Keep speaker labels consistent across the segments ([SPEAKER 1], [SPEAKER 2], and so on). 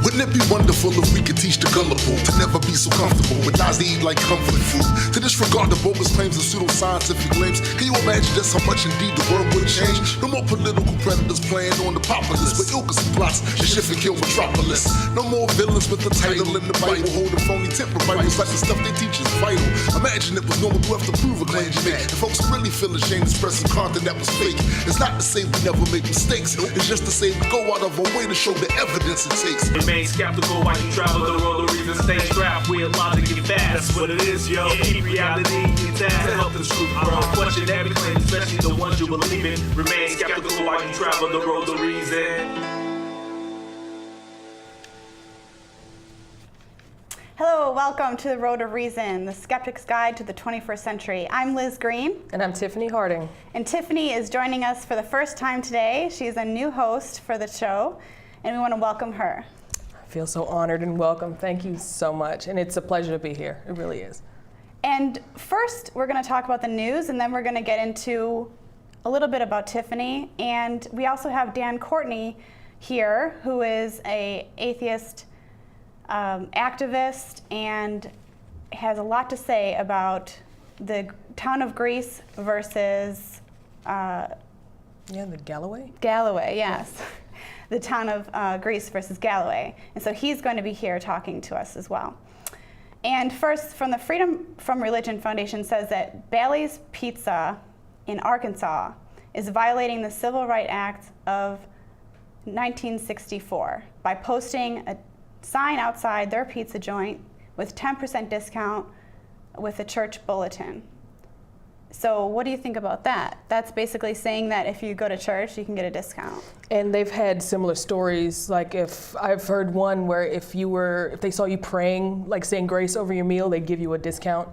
[SPEAKER 1] Wouldn't it be wonderful if we could teach the gullible to never be so comfortable with lies they eat like comfort food, to disregard the bogus claims and pseudoscientific claims? Can you imagine just how much indeed the world would change? No more political predators playing on the populace with ilkas and plots and shift and kill metropolis. No more villains with the title in the Bible holding phony temper Bibles like the stuff they teach is vital. Imagine it was normal to have to prove a claim you make, and folks really feel ashamed expressing content that was fake. It's not to say we never make mistakes, it's just to say we go out of our way to show the evidence it takes.
[SPEAKER 2] Remain skeptical while you travel the road, the reason stay strapped with logic and fast. That's what it is, yo. Keep reality intact to help the truth grow. Question every claim, especially the ones you believe in. Remain skeptical while you travel the road, the reason.
[SPEAKER 3] Hello, welcome to the Road of Reason, the Skeptic's Guide to the 21st Century. I'm Liz Green.
[SPEAKER 4] And I'm Tiffany Harding.
[SPEAKER 3] And Tiffany is joining us for the first time today. She's a new host for the show, and we want to welcome her.
[SPEAKER 4] I feel so honored and welcome. Thank you so much. And it's a pleasure to be here. It really is.
[SPEAKER 3] And first, we're going to talk about the news, and then we're going to get into a little bit about Tiffany. And we also have Dan Courtney here, who is an atheist activist and has a lot to say about the town of Greece versus
[SPEAKER 4] the Galloway?
[SPEAKER 3] Galloway, yes. The town of Greece versus Galloway. And so he's going to be here talking to us as well. And first, from the Freedom from Religion Foundation says that Bally's Pizza in Arkansas is violating the Civil Rights Act of 1964 by posting a sign outside their pizza joint with 10% discount with a church bulletin. So what do you think about that? That's basically saying that if you go to church, you can get a discount.
[SPEAKER 4] And they've had similar stories. Like if I've heard one where if they saw you praying, like saying grace over your meal, they'd give you a discount.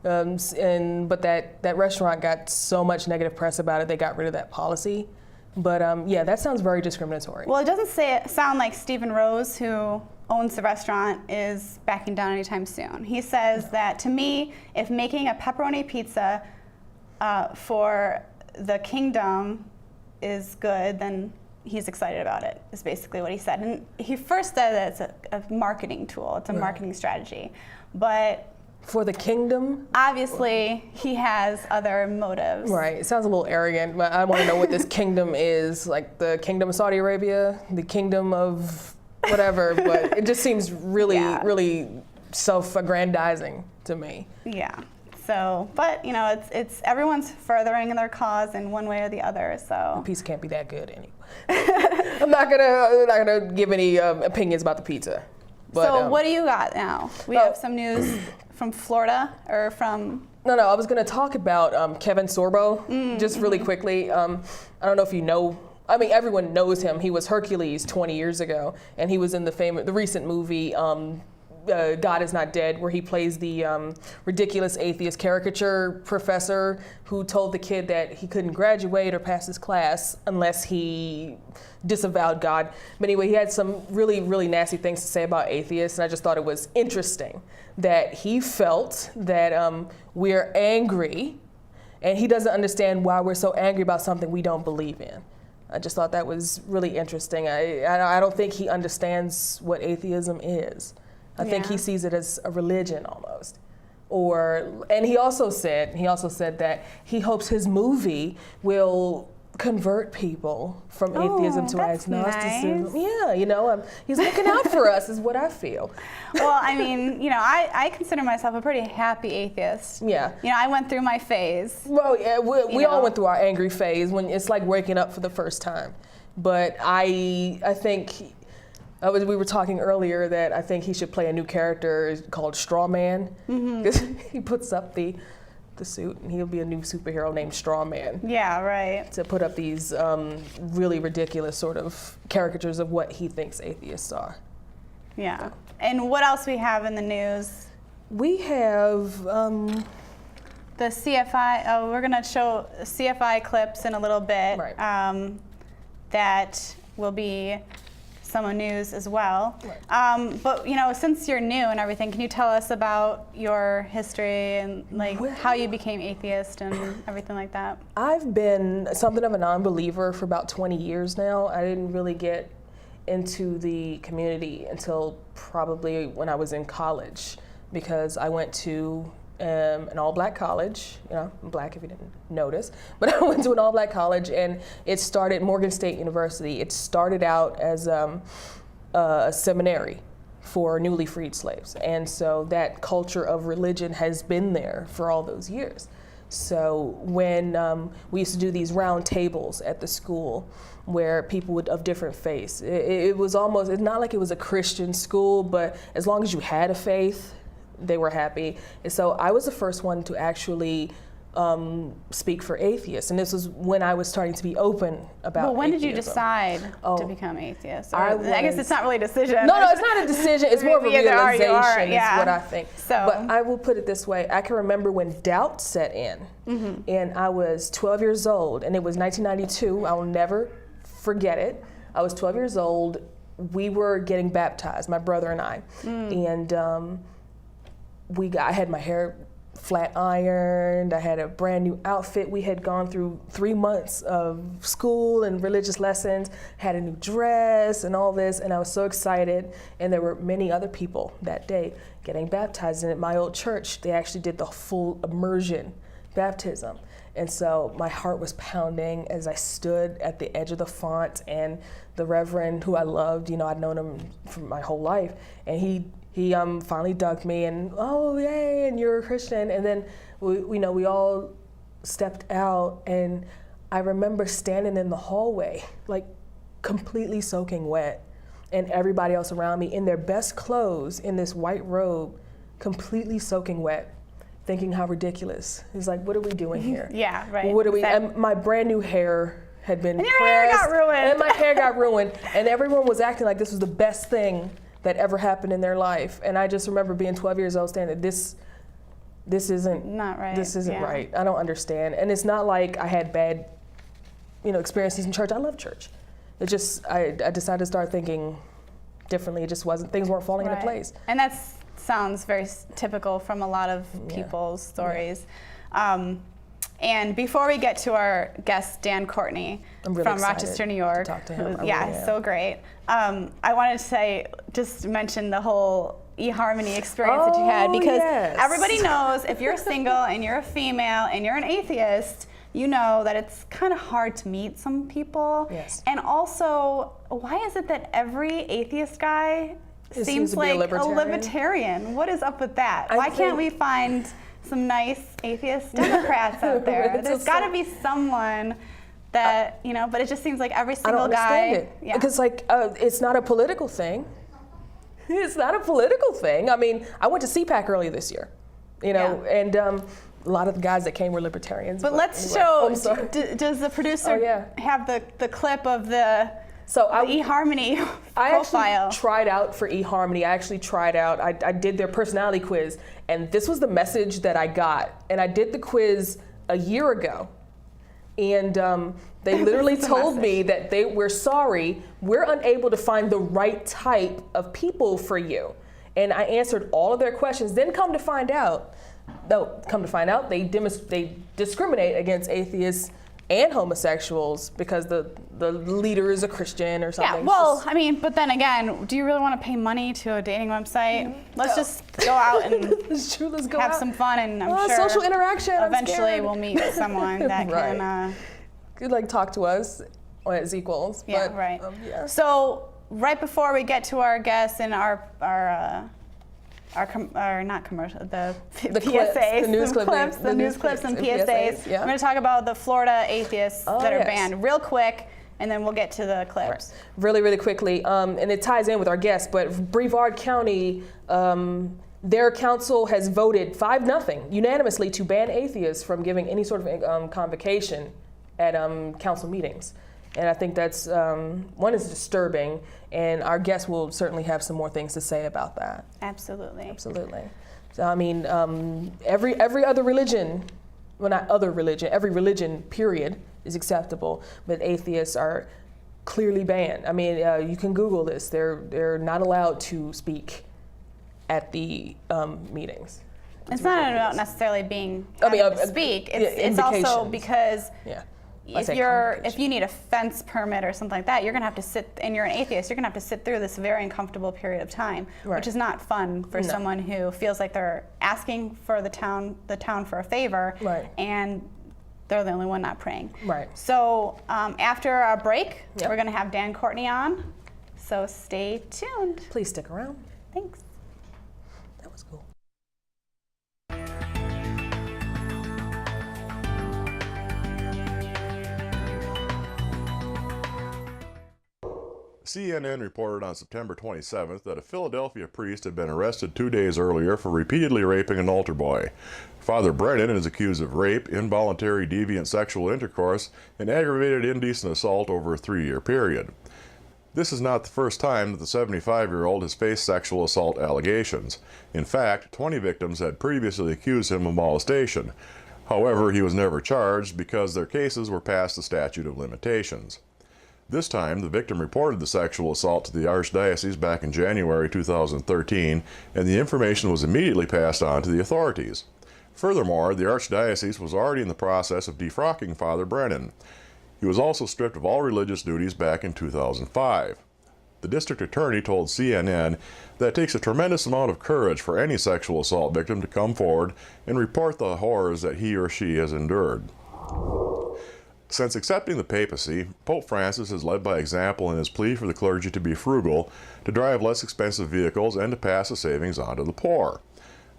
[SPEAKER 4] But that restaurant got so much negative press about it, they got rid of that policy. But yeah, that sounds very discriminatory.
[SPEAKER 3] Well, it doesn't sound like Stephen Rose, who owns the restaurant, is backing down anytime soon. He says that, to me, if making a pepperoni pizza for the kingdom is good, then he's excited about it, is basically what he said. And he first said that it's a marketing tool, it's a marketing strategy. But
[SPEAKER 4] for the kingdom?
[SPEAKER 3] Obviously, he has other motives.
[SPEAKER 4] Right, it sounds a little arrogant, but I want to know what this kingdom is, like the kingdom of Saudi Arabia, the kingdom of whatever, but it just seems really, really self-aggrandizing to me.
[SPEAKER 3] Yeah. So, but it's everyone's furthering their cause in one way or the other. So
[SPEAKER 4] the pizza can't be that good anyway. I'm not gonna give any opinions about the pizza. But,
[SPEAKER 3] so what do you got now? We have some news from Florida or from.
[SPEAKER 4] No, I was gonna talk about Kevin Sorbo just really quickly. I don't know if you know. I mean, everyone knows him. He was Hercules 20 years ago, and he was in the recent movie God Is Not Dead, where he plays the ridiculous atheist caricature professor who told the kid that he couldn't graduate or pass his class unless he disavowed God. But anyway, he had some really, really nasty things to say about atheists, and I just thought it was interesting that he felt that we're angry, and he doesn't understand why we're so angry about something we don't believe in. I just thought that was really interesting. I don't think he understands what atheism is. I think he sees it as a religion almost. And he also said that he hopes his movie will convert people from atheism to agnosticism.
[SPEAKER 3] Nice.
[SPEAKER 4] Yeah, he's looking out for us is what I feel.
[SPEAKER 3] Well, I mean, I consider myself a pretty happy atheist.
[SPEAKER 4] Yeah.
[SPEAKER 3] I went through my phase.
[SPEAKER 4] Well, yeah, we all went through our angry phase when it's like waking up for the first time. But I think we were talking earlier that I think he should play a new character called Straw Man. Because he puts up the suit and he'll be a new superhero named Straw Man.
[SPEAKER 3] Yeah, right.
[SPEAKER 4] To put up these really ridiculous sort of caricatures of what he thinks atheists are.
[SPEAKER 3] Yeah. And what else we have in the news?
[SPEAKER 4] We have
[SPEAKER 3] the CFI. We're going to show CFI clips in a little bit.
[SPEAKER 4] Right.
[SPEAKER 3] That will be some news as well.
[SPEAKER 4] Right.
[SPEAKER 3] But since you're new and everything, can you tell us about your history and how you became atheist and everything like that?
[SPEAKER 4] I've been something of a non-believer for about 20 years now. I didn't really get into the community until probably when I was in college, because I went to an all-black college. You know, I'm black if you didn't notice, but I went to an all-black college, and it started Morgan State University. It started out as a seminary for newly freed slaves, and so that culture of religion has been there for all those years. So when we used to do these round tables at the school where people of different faiths, it was almost, it's not like it was a Christian school, but as long as you had a faith, they were happy. And so I was the first one to actually speak for atheists, and this was when I was starting to be open about
[SPEAKER 3] Well, when did you
[SPEAKER 4] atheism.
[SPEAKER 3] decide to become atheist? Or,
[SPEAKER 4] I
[SPEAKER 3] guess it's not really a decision.
[SPEAKER 4] No, it's not a decision. It's more of a
[SPEAKER 3] Either are, you
[SPEAKER 4] realization,
[SPEAKER 3] are, yeah.
[SPEAKER 4] is what I think.
[SPEAKER 3] So.
[SPEAKER 4] But I will put it this way. I can remember when doubt set in, and I was 12 years old, and it was 1992. I will never forget it. I was 12 years old. We were getting baptized, my brother and I. And I had my hair flat ironed. I had a brand new outfit. We had gone through 3 months of school and religious lessons, had a new dress and all this, and I was so excited. And there were many other people that day getting baptized. And at my old church, they actually did the full immersion baptism. And so my heart was pounding as I stood at the edge of the font, and the Reverend, who I loved, you know, I'd known him for my whole life, and he finally dunked me, and oh yay, and you're a Christian. And then we all stepped out, and I remember standing in the hallway, like completely soaking wet, and everybody else around me in their best clothes, in this white robe, completely soaking wet, thinking how ridiculous. He's like, what are we doing here?
[SPEAKER 3] Yeah, right.
[SPEAKER 4] What are we? And my brand new hair had been
[SPEAKER 3] and your
[SPEAKER 4] pressed,
[SPEAKER 3] hair got ruined.
[SPEAKER 4] and my hair got ruined, and everyone was acting like this was the best thing that ever happened in their life. And I just remember being 12 years old, standing there, this isn't
[SPEAKER 3] not right.
[SPEAKER 4] This isn't
[SPEAKER 3] yeah.
[SPEAKER 4] right. I don't understand. And it's not like I had bad, experiences in church. I love church. It just I decided to start thinking differently. It just wasn't. Things weren't falling into place.
[SPEAKER 3] And that sounds very typical from a lot of people's stories. And before we get to our guest, Dan Courtney,
[SPEAKER 4] I'm really
[SPEAKER 3] from
[SPEAKER 4] excited
[SPEAKER 3] Rochester, New York,
[SPEAKER 4] to talk to him.
[SPEAKER 3] So great. I wanted to just mention the whole eHarmony experience that you had, because everybody knows if you're single and you're a female and you're an atheist, you know that it's kind of hard to meet some people.
[SPEAKER 4] Yes.
[SPEAKER 3] And also, why is it that every atheist guy seems like a libertarian? What is up with that? Why can't we find some nice atheist Democrats out there? There's got to be someone that, but it just seems like every single guy.
[SPEAKER 4] I don't understand it. Because it's not a political thing. It's not a political thing. I mean, I went to CPAC earlier this year, and a lot of the guys that came were libertarians.
[SPEAKER 3] But let's show, does the producer have the clip of the eHarmony profile?
[SPEAKER 4] I actually tried out for eHarmony. I did their personality quiz, and this was the message that I got. And I did the quiz a year ago, and they literally told me that we're sorry, we're unable to find the right type of people for you. And I answered all of their questions. Then come to find out, they discriminate against atheists and homosexuals because the leader is a Christian or something.
[SPEAKER 3] Yeah, well, but then again, do you really want to pay money to a dating website? Let's just go out and
[SPEAKER 4] It's true, let's go
[SPEAKER 3] have
[SPEAKER 4] out.
[SPEAKER 3] some fun, and I'm sure
[SPEAKER 4] social interaction.
[SPEAKER 3] Eventually we'll meet someone that can
[SPEAKER 4] could talk to us as equals.
[SPEAKER 3] Yeah,
[SPEAKER 4] but,
[SPEAKER 3] right. So right before we get to our guests and our not commercial, the PSAs,
[SPEAKER 4] the news clips,
[SPEAKER 3] the news clips and PSAs.
[SPEAKER 4] Yeah.
[SPEAKER 3] We're going to talk about the Florida atheists that are banned real quick, and then we'll get to the clips.
[SPEAKER 4] Right. Really, really quickly, and it ties in with our guest, but Brevard County, their council has voted 5-0 unanimously to ban atheists from giving any sort of convocation at council meetings. And I think that's, one is disturbing, and our guest will certainly have some more things to say about that.
[SPEAKER 3] Absolutely.
[SPEAKER 4] Absolutely. So, every other religion, well, not other religion, every religion, period, is acceptable, but atheists are clearly banned. You can Google this. They're not allowed to speak at the meetings.
[SPEAKER 3] It's not about necessarily being to speak. It's also because if you need a fence permit or something like that, you're gonna have to sit, and you're an atheist, you're gonna have to sit through this very uncomfortable period of time, which is not fun for someone who feels like they're asking for the town for a favor, and they're the only one not praying. So after our break, we're gonna have Dan Courtney on, so stay tuned.
[SPEAKER 4] Please stick around.
[SPEAKER 3] Thanks.
[SPEAKER 4] That was cool.
[SPEAKER 5] CNN reported on September 27th that a Philadelphia priest had been arrested 2 days earlier for repeatedly raping an altar boy. Father Brennan is accused of rape, involuntary deviant sexual intercourse, and aggravated indecent assault over a 3-year period. This is not the first time that the 75-year-old has faced sexual assault allegations. In fact, 20 victims had previously accused him of molestation. However, he was never charged because their cases were past the statute of limitations. This time, the victim reported the sexual assault to the Archdiocese back in January 2013, and the information was immediately passed on to the authorities. Furthermore, the Archdiocese was already in the process of defrocking Father Brennan. He was also stripped of all religious duties back in 2005. The district attorney told CNN that it takes a tremendous amount of courage for any sexual assault victim to come forward and report the horrors that he or she has endured. Since accepting the papacy, Pope Francis has led by example in his plea for the clergy to be frugal, to drive less expensive vehicles, and to pass the savings on to the poor.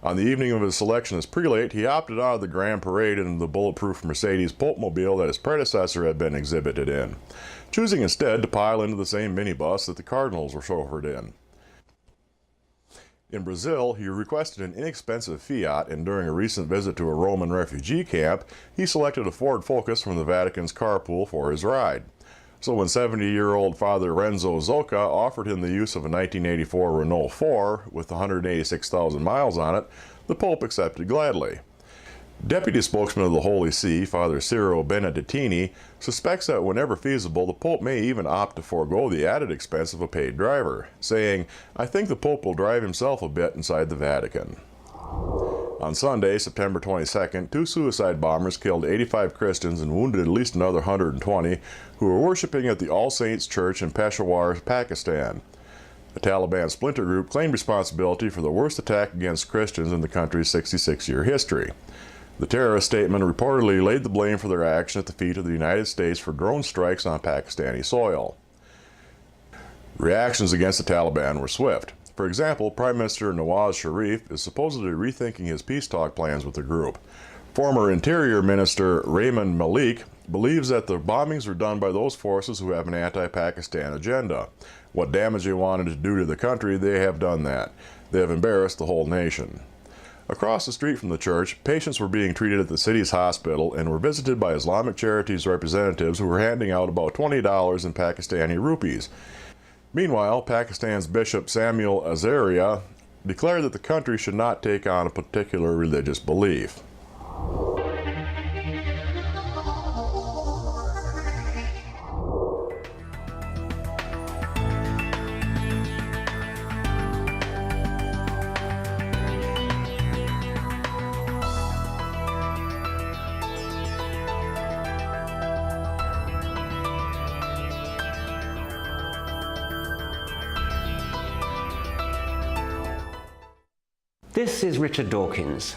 [SPEAKER 5] On the evening of his selection as prelate, he opted out of the grand parade in the bulletproof Mercedes Pope-mobile that his predecessor had been exhibited in, choosing instead to pile into the same minibus that the cardinals were chauffeured in. In Brazil, he requested an inexpensive Fiat, and during a recent visit to a Roman refugee camp, he selected a Ford Focus from the Vatican's carpool for his ride. So when 70-year-old Father Renzo Zocca offered him the use of a 1984 Renault 4 with 186,000 miles on it, the Pope accepted gladly. Deputy spokesman of the Holy See, Father Ciro Benedettini, suspects that whenever feasible, the Pope may even opt to forego the added expense of a paid driver, saying, "I think the Pope will drive himself a bit inside the Vatican." On Sunday, September 22nd, 2 suicide bombers killed 85 Christians and wounded at least another 120 who were worshiping at the All Saints Church in Peshawar, Pakistan. The Taliban splinter group claimed responsibility for the worst attack against Christians in the country's 66-year history. The terrorist statement reportedly laid the blame for their action at the feet of the United States for drone strikes on Pakistani soil. Reactions against the Taliban were swift. For example, Prime Minister Nawaz Sharif is supposedly rethinking his peace talk plans with the group. Former Interior Minister Raymond Malik believes that the bombings were done by those forces who have an anti-Pakistan agenda. What damage they wanted to do to the country, they have done that. They have embarrassed the whole nation. Across the street from the church, patients were being treated at the city's hospital and were visited by Islamic Charities representatives who were handing out about $20 in Pakistani rupees. Meanwhile, Pakistan's Bishop Samuel Azaria declared that the country should not take on a particular religious belief.
[SPEAKER 6] This is Richard Dawkins.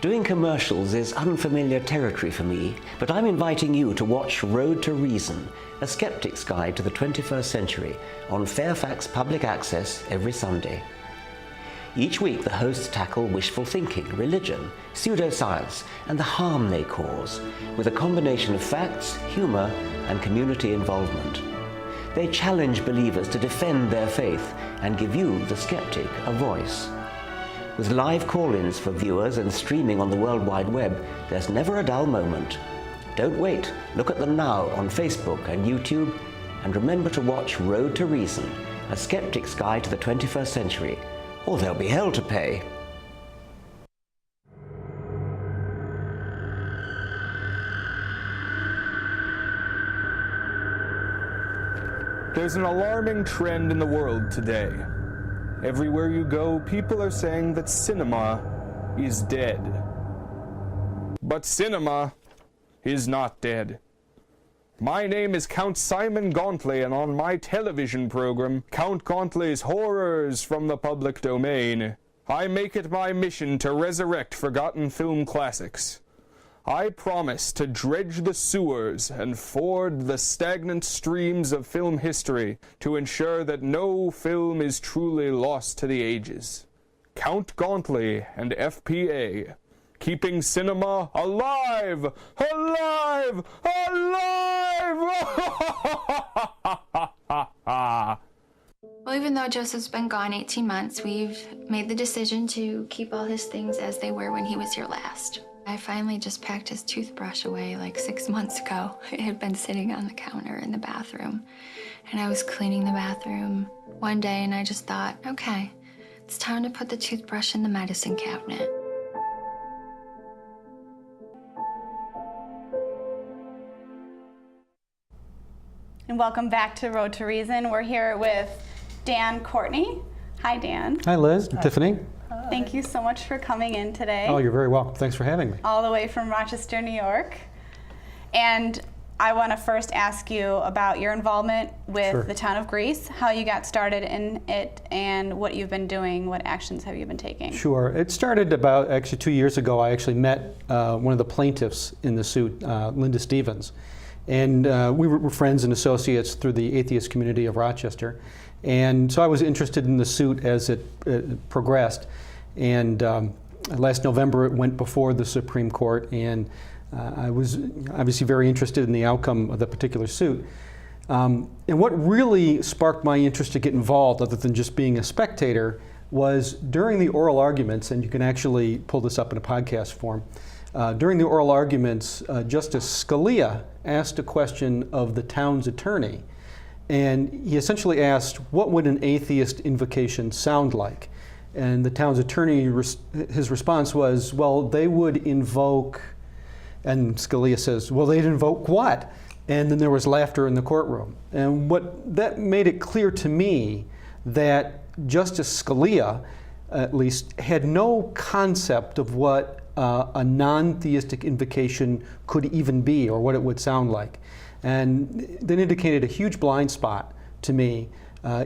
[SPEAKER 6] Doing commercials is unfamiliar territory for me, but I'm inviting you to watch Road to Reason, a skeptic's guide to the 21st century, on Fairfax Public Access every Sunday. Each week the hosts tackle wishful thinking, religion, pseudoscience, and the harm they cause, with a combination of facts, humor, and community involvement. They challenge believers to defend their faith and give you, the skeptic, a voice. With live call-ins for viewers and streaming on the World Wide Web, there's never a dull moment. Don't wait. Look at them now on Facebook and YouTube, and remember to watch Road to Reason, a skeptic's guide to the 21st century, or there'll be hell to pay.
[SPEAKER 7] There's an alarming trend in the world today. Everywhere you go, people are saying that cinema is dead. But cinema is not dead. My name is Count Simon Gauntley, and on my television program, Count Gauntley's Horrors from the Public Domain, I make it my mission to resurrect forgotten film classics. I promise to dredge the sewers and ford the stagnant streams of film history to ensure that no film is truly lost to the ages. Count Gauntley and FPA, keeping cinema alive! Alive! Alive!
[SPEAKER 8] Well, even though Joseph's been gone 18 months, we've made the decision to keep all his things as they were when he was here last. I finally just packed his toothbrush away like 6 months ago. It had been sitting on the counter in the bathroom. And I was cleaning the bathroom one day and I just thought, okay, it's time to put the toothbrush in the medicine cabinet.
[SPEAKER 3] And welcome back to Road to Reason. We're here with Dan Courtney. Hi, Dan.
[SPEAKER 9] Hi, Liz. Hi. Tiffany.
[SPEAKER 3] Thank you so much for coming in today.
[SPEAKER 9] Oh, you're very welcome. Thanks for having me.
[SPEAKER 3] All the way from Rochester, New York. And I want to first ask you about your involvement with the town of Greece, how you got started in it, and what you've been doing, what actions have you been taking?
[SPEAKER 9] Sure. It started about actually 2 years ago. I actually met one of the plaintiffs in the suit, Linda Stevens. And we were friends and associates through the atheist community of Rochester. And so I was interested in the suit as it progressed. And last November it went before the Supreme Court, and I was obviously very interested in the outcome of the particular suit. And what really sparked my interest to get involved, other than just being a spectator, was during the oral arguments, and you can actually pull this up in a podcast form. During the oral arguments, Justice Scalia asked a question of the town's attorney, and he essentially asked, what would an atheist invocation sound like? And the town's attorney, his response was, well, they would invoke, and Scalia says, well, they'd invoke what? And then there was laughter in the courtroom. And what that made it clear to me that Justice Scalia, at least, had no concept of what a non-theistic invocation could even be, or what it would sound like. And that indicated a huge blind spot to me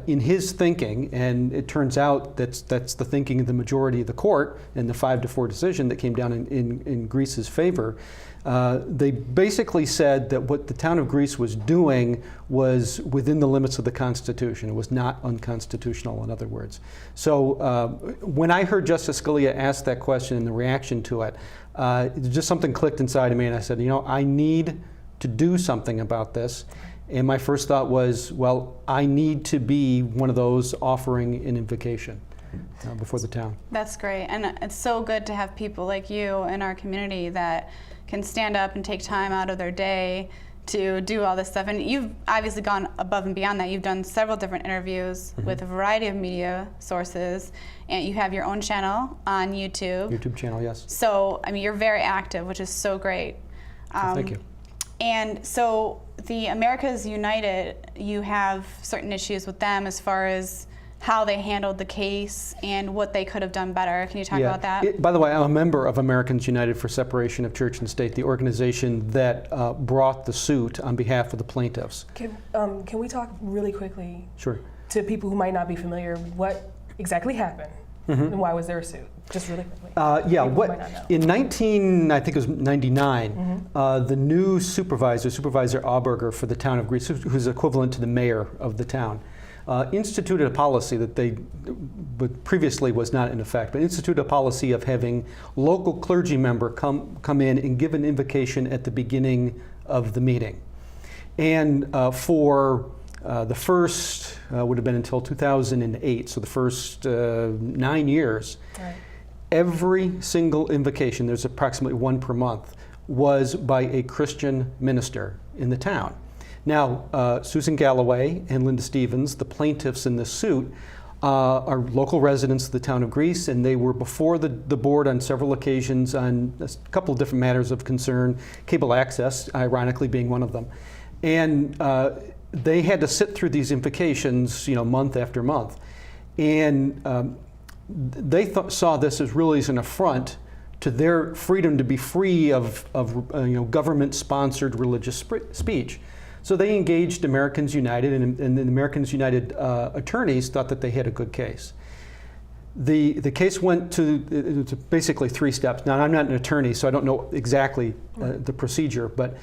[SPEAKER 9] in his thinking, and it turns out that's the thinking of the majority of the court in the 5-4 decision that came down in Greece's favor. They basically said that what the town of Greece was doing was within the limits of the Constitution. It was not unconstitutional, in other words. So when I heard Justice Scalia ask that question and the reaction to it, just something clicked inside of me, and I said, I need to do something about this. And my first thought was, well, I need to be one of those offering an invocation before the town.
[SPEAKER 3] That's great. And it's so good to have people like you in our community that can stand up and take time out of their day to do all this stuff. And you've obviously gone above and beyond that. You've done several different interviews with a variety of media sources, and you have your own channel on YouTube.
[SPEAKER 9] YouTube channel, yes.
[SPEAKER 3] So, I mean, you're very active, which is so great.
[SPEAKER 9] Thank you.
[SPEAKER 3] And so the Americas United, you have certain issues with them as far as how they handled the case and what they could have done better. Can you talk about that?
[SPEAKER 9] By the way, I'm a member of Americans United for Separation of Church and State, the organization that brought the suit on behalf of the plaintiffs.
[SPEAKER 4] Can we talk really quickly
[SPEAKER 9] Sure.
[SPEAKER 4] to people who might not be familiar what exactly happened and why was there a suit? Just really quickly.
[SPEAKER 9] In 1999, the new Supervisor Auberger for the town of Greece, who's equivalent to the mayor of the town, instituted a policy that but previously was not in effect, but instituted a policy of having local clergy member come in and give an invocation at the beginning of the meeting. And for the first, would have been until 2008, so the first 9 years, right. Every single invocation, there's approximately one per month, was by a Christian minister in the town. Now, Susan Galloway and Linda Stevens, the plaintiffs in this suit, are local residents of the town of Greece, and they were before the board on several occasions on a couple of different matters of concern, cable access, ironically being one of them. And they had to sit through these invocations, month after month. And they saw this as really as an affront to their freedom to be free of government-sponsored religious speech. So they engaged Americans United, and the Americans United attorneys thought that they had a good case. The case went to basically 3 steps. Now, I'm not an attorney, so I don't know exactly the procedure, but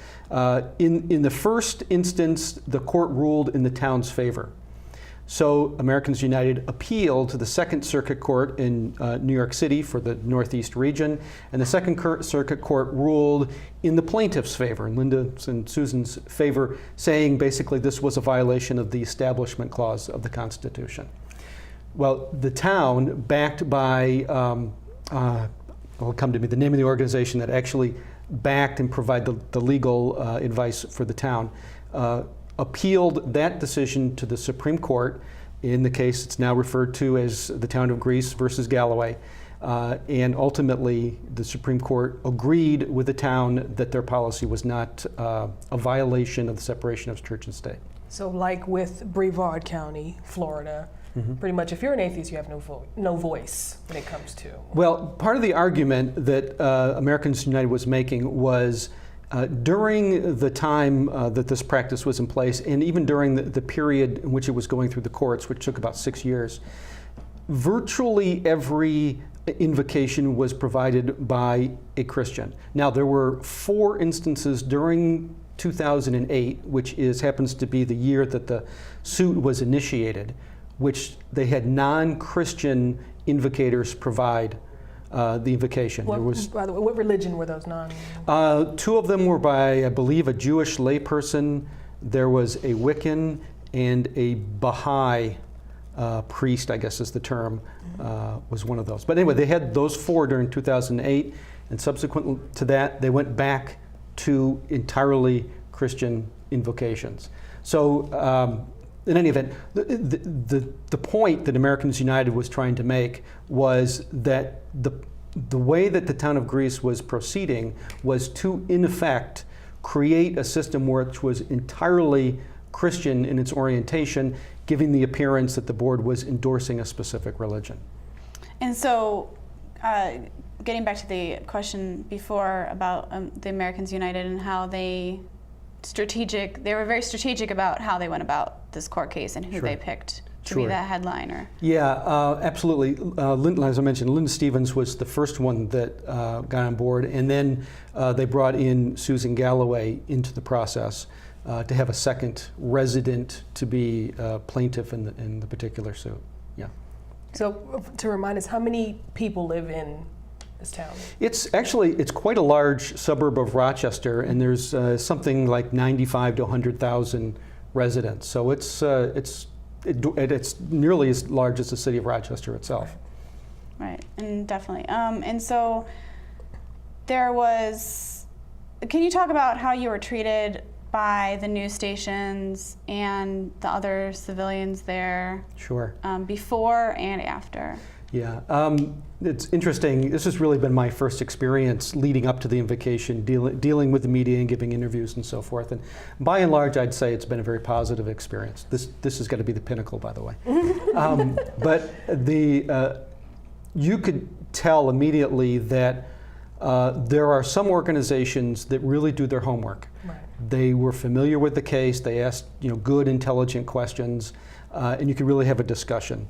[SPEAKER 9] in the first instance, the court ruled in the town's favor. So Americans United appealed to the Second Circuit Court in New York City for the Northeast region, and the Second Circuit Court ruled in the plaintiff's favor, in Linda's and Susan's favor, saying basically this was a violation of the Establishment Clause of the Constitution. Well, the town, backed by, will come to me, the name of the organization that actually backed and provided the legal advice for the town, appealed that decision to the Supreme Court. In the case, it's now referred to as the Town of Greece versus Galloway. And ultimately, the Supreme Court agreed with the town that their policy was not a violation of the separation of church and state.
[SPEAKER 4] So like with Brevard County, Florida, pretty much if you're an atheist, you have no voice when it comes to.
[SPEAKER 9] Well, part of the argument that Americans United was making was during the time that this practice was in place, and even during the period in which it was going through the courts, which took about 6 years, virtually every invocation was provided by a Christian. Now, there were 4 instances during 2008, which happens to be the year that the suit was initiated, which they had non-Christian invocators provide the invocation.
[SPEAKER 4] By the way, what religion were those non?
[SPEAKER 9] 2 of them were by, I believe, a Jewish layperson. There was a Wiccan and a Baha'i priest, I guess is the term, was one of those. But anyway, they had those 4 during 2008, and subsequent to that, they went back to entirely Christian invocations. So in any event, the point that Americans United was trying to make was that the way that the town of Greece was proceeding was to, in effect, create a system which was entirely Christian in its orientation, giving the appearance that the board was endorsing a specific religion.
[SPEAKER 3] And so, getting back to the question before about the Americans United and how they were very strategic about how they went about this court case and who they picked to be that headliner.
[SPEAKER 9] Yeah, absolutely. As I mentioned, Linda Stevens was the first one that got on board, and then they brought in Susan Galloway into the process to have a second resident to be plaintiff in the particular suit. Yeah.
[SPEAKER 4] So to remind us, how many people live in this town?
[SPEAKER 9] It's quite a large suburb of Rochester, and there's something like 95 to 100,000 residents. So it's nearly as large as the city of Rochester itself.
[SPEAKER 3] Right, and definitely. And so there was. Can you talk about how you were treated by the news stations and the other civilians there?
[SPEAKER 9] Sure.
[SPEAKER 3] Before and after.
[SPEAKER 9] Yeah, it's interesting. This has really been my first experience leading up to the invocation, dealing with the media and giving interviews and so forth. And by and large, I'd say it's been a very positive experience. This has got to be the pinnacle, by the way. But you could tell immediately that there are some organizations that really do their homework.
[SPEAKER 4] Right.
[SPEAKER 9] They were familiar with the case. They asked good, intelligent questions, and you could really have a discussion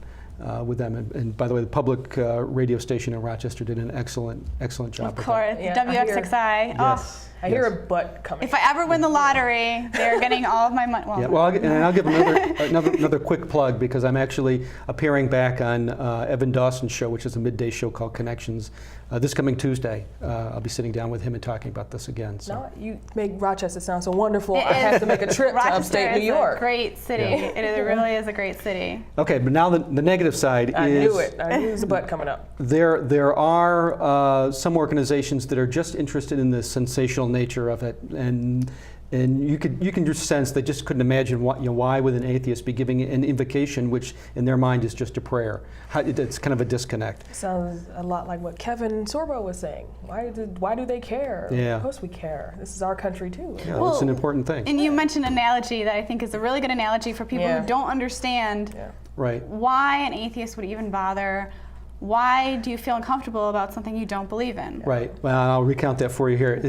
[SPEAKER 9] with them. And by the way, the public radio station in Rochester did an excellent job.
[SPEAKER 3] Of course, WXXI.
[SPEAKER 9] Yes.
[SPEAKER 4] I hear a butt coming.
[SPEAKER 3] If I ever win the lottery, they're getting all of my money.
[SPEAKER 9] Yeah, well, I'll give another quick plug, because I'm actually appearing back on Evan Dawson's show, which is a midday show called Connections. This coming Tuesday, I'll be sitting down with him and talking about this again. So.
[SPEAKER 4] No, you make Rochester sound so wonderful. I have to make a trip to upstate New York.
[SPEAKER 3] Rochester is a great city.
[SPEAKER 9] Yeah.
[SPEAKER 3] It really is a great city.
[SPEAKER 9] Okay, but now the negative side is...
[SPEAKER 4] I knew it. I knew there was a butt coming up.
[SPEAKER 9] There are some organizations that are just interested in the sensational nature of it, and you can just sense they just couldn't imagine why would an atheist be giving an invocation, which in their mind is just a prayer. It's kind of a disconnect.
[SPEAKER 4] Sounds a lot like what Kevin Sorbo was saying. Why do they care?
[SPEAKER 9] Yeah.
[SPEAKER 4] Of course we care. This is our country too.
[SPEAKER 9] Yeah, well, it's an important thing.
[SPEAKER 3] And you mentioned an analogy that I think is a really good analogy for people who don't understand why an atheist would even bother. Why do you feel uncomfortable about something you don't believe in?
[SPEAKER 9] Right. Well, I'll recount that for you here.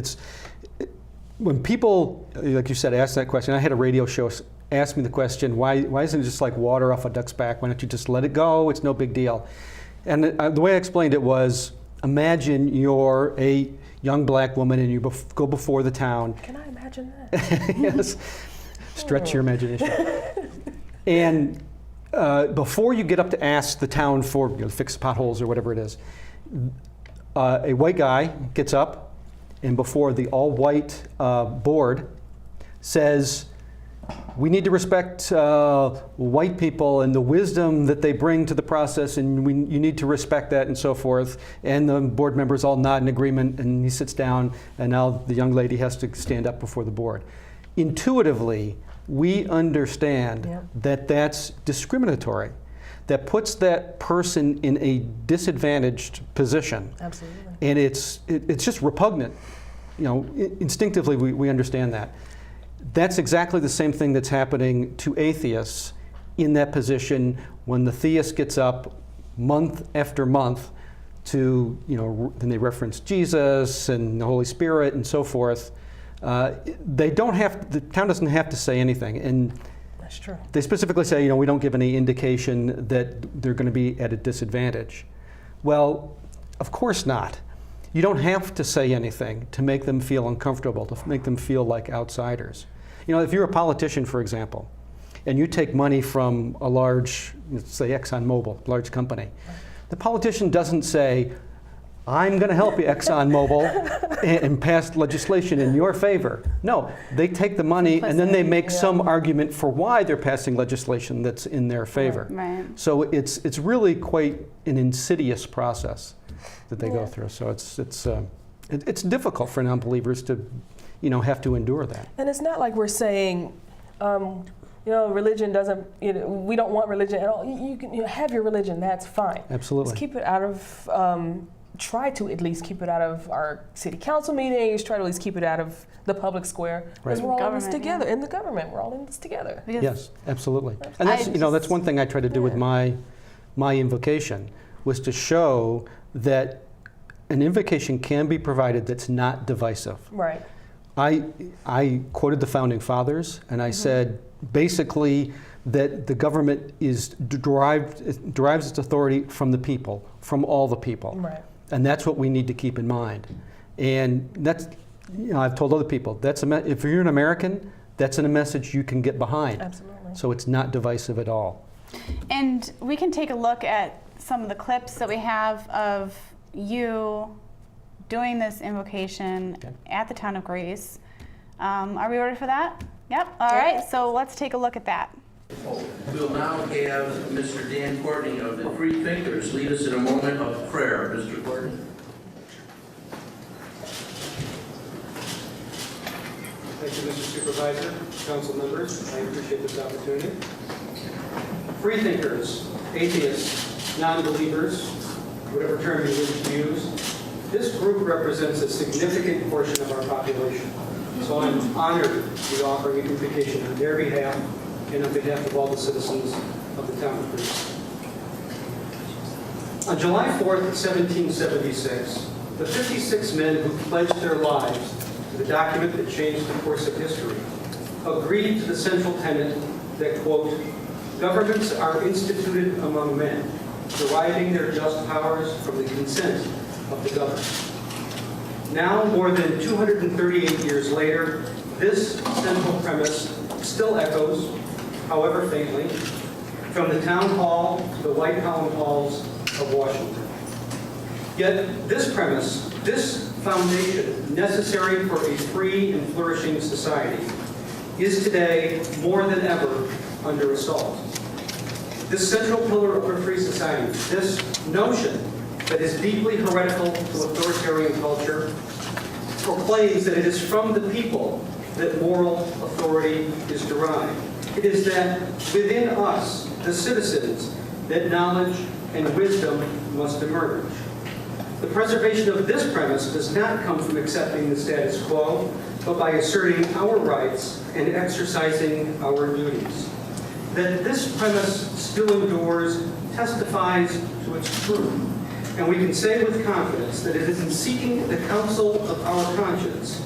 [SPEAKER 9] when people, like you said, ask that question, I had a radio show ask me the question, why isn't it just like water off a duck's back? Why don't you just let it go? It's no big deal. And the way I explained it was, imagine you're a young black woman and you go before the town.
[SPEAKER 4] Can I imagine that?
[SPEAKER 9] Yes. Stretch your imagination. And before you get up to ask the town for fix potholes or whatever it is, a white guy gets up and before the all-white board says, we need to respect white people and the wisdom that they bring to the process, and you need to respect that and so forth. And the board members all nod in agreement, and he sits down, and now the young lady has to stand up before the board. Intuitively, we understand that that's discriminatory. That puts that person in a disadvantaged position.
[SPEAKER 4] Absolutely.
[SPEAKER 9] And it's just repugnant. Instinctively we understand that. That's exactly the same thing that's happening to atheists in that position when the theist gets up month after month to, then they reference Jesus and the Holy Spirit and so forth. The town doesn't have to say anything. And
[SPEAKER 4] that's true.
[SPEAKER 9] They specifically say, we don't give any indication that they're going to be at a disadvantage. Well, of course not. You don't have to say anything to make them feel uncomfortable, to make them feel like outsiders. If you're a politician, for example, and you take money from a large, let's say ExxonMobil, large company, the politician doesn't say, I'm going to help you, ExxonMobil, and pass legislation in your favor. No, they take the money and then they make some argument for why they're passing legislation that's in their favor.
[SPEAKER 3] Right.
[SPEAKER 9] So it's really quite an insidious process that they go through. So it's difficult for non-believers to, have to endure that.
[SPEAKER 4] And it's not like we're saying, religion doesn't, we don't want religion at all. You can have your religion, that's fine.
[SPEAKER 9] Absolutely.
[SPEAKER 4] Just keep it out of, try to at least keep it out of our city council meetings, try to at least keep it out of the public square. Because we're all in this together, in the government, we're all in this together.
[SPEAKER 9] Yes, absolutely. And that's, that's one thing I try to do with my invocation, was to show that an invocation can be provided that's not divisive.
[SPEAKER 4] Right.
[SPEAKER 9] I quoted the Founding Fathers, and I said basically that the government derives its authority from the people, from all the people.
[SPEAKER 4] Right.
[SPEAKER 9] And that's what we need to keep in mind. And that's, I've told other people, if you're an American, that's a message you can get behind.
[SPEAKER 4] Absolutely.
[SPEAKER 9] So it's not divisive at all.
[SPEAKER 3] And we can take a look at some of the clips that we have of you doing this invocation at the town of Greece. Are we ready for that? Yep. All right. So let's take a look at that.
[SPEAKER 10] We'll now have Mr. Dan Courtney of the Free Thinkers lead us in a moment of prayer. Mr. Courtney.
[SPEAKER 9] Thank you, Mr. Supervisor, council members. I appreciate this opportunity. Free thinkers, atheists, non-believers, whatever term you wish to use, this group represents a significant portion of our population. So I'm honored to be offering an invocation on their behalf and on behalf of all the citizens of the town of Greece. On July 4th, 1776, the 56 men who pledged their lives to the document that changed the course of history agreed to the central tenet that, quote, governments are instituted among men, deriving their just powers from the consent of the governed. Now, more than 238 years later, this central premise still echoes, however faintly, from the town hall to the White Column halls of Washington. Yet this premise, this foundation necessary for a free and flourishing society, is today more than ever under assault. This central pillar of a free society, this notion that is deeply heretical to authoritarian culture, proclaims that it is from the people that moral authority is derived. It is that within us, the citizens, that knowledge and wisdom must emerge. The preservation of this premise does not come from accepting the status quo, but by asserting our rights and exercising our duties. That this premise still endures testifies to its truth. And we can say with confidence that it is in seeking the counsel of our conscience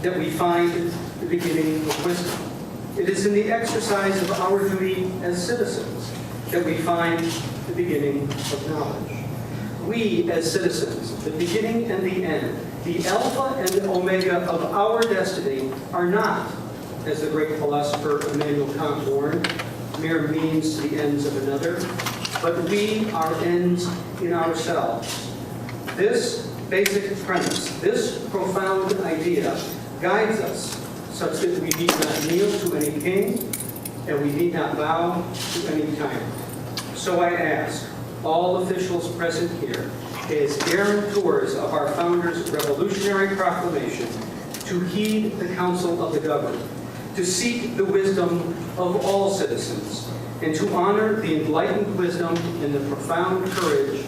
[SPEAKER 9] that we find the beginning of wisdom. It is in the exercise of our duty as citizens that we find the beginning of knowledge. We, as citizens, the beginning and the end, the alpha and the omega of our destiny, are not, as the great philosopher Immanuel Kant warned, mere means to the ends of another, but we are ends in ourselves. This basic premise, this profound idea, guides us such that we need not kneel to any king, and we need not bow to any tyrant. So I ask all officials present here, as guarantors of our founder's revolutionary proclamation, to heed the counsel of the governed, to seek the wisdom of all citizens, and to honor the enlightened wisdom and the profound courage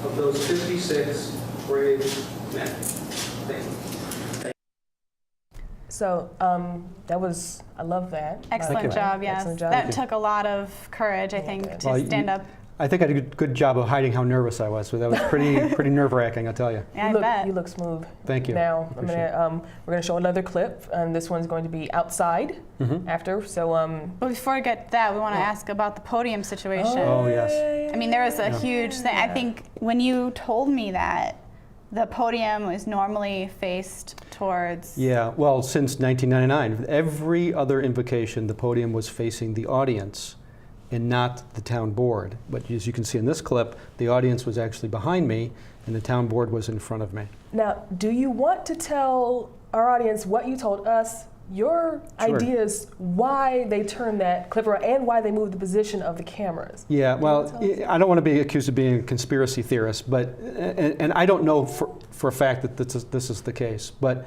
[SPEAKER 9] of those 56 brave men. Thank you.
[SPEAKER 4] So that was, I love that.
[SPEAKER 3] Excellent job, yes.
[SPEAKER 4] Excellent job.
[SPEAKER 3] That took a lot of courage, I think, to
[SPEAKER 9] Well,
[SPEAKER 3] stand up.
[SPEAKER 9] I think I did a good job of hiding how nervous I was, so that was pretty nerve-wracking, I'll tell you.
[SPEAKER 3] Yeah, I bet.
[SPEAKER 4] You look smooth.
[SPEAKER 9] Thank you.
[SPEAKER 4] Now,
[SPEAKER 9] Appreciate it.
[SPEAKER 4] we're going to show another clip, and this one's going to be outside after. So,
[SPEAKER 3] But before we get to that, we want to ask about the podium situation.
[SPEAKER 9] Oh, yes.
[SPEAKER 3] I mean, there was a huge thing. I think when you told me that the podium was normally faced towards...
[SPEAKER 9] Yeah, well, since 1999, every other invocation, the podium was facing the audience and not the town board. But as you can see in this clip, the audience was actually behind me and the town board was in front of me.
[SPEAKER 4] now, do you want to tell our audience what you told us, your
[SPEAKER 9] Sure.
[SPEAKER 4] ideas, why they turned that clip around, and why they moved the position of the cameras?
[SPEAKER 9] Yeah, well, I don't want to be accused of being a conspiracy theorist, but and I don't know for a fact that this is the case, but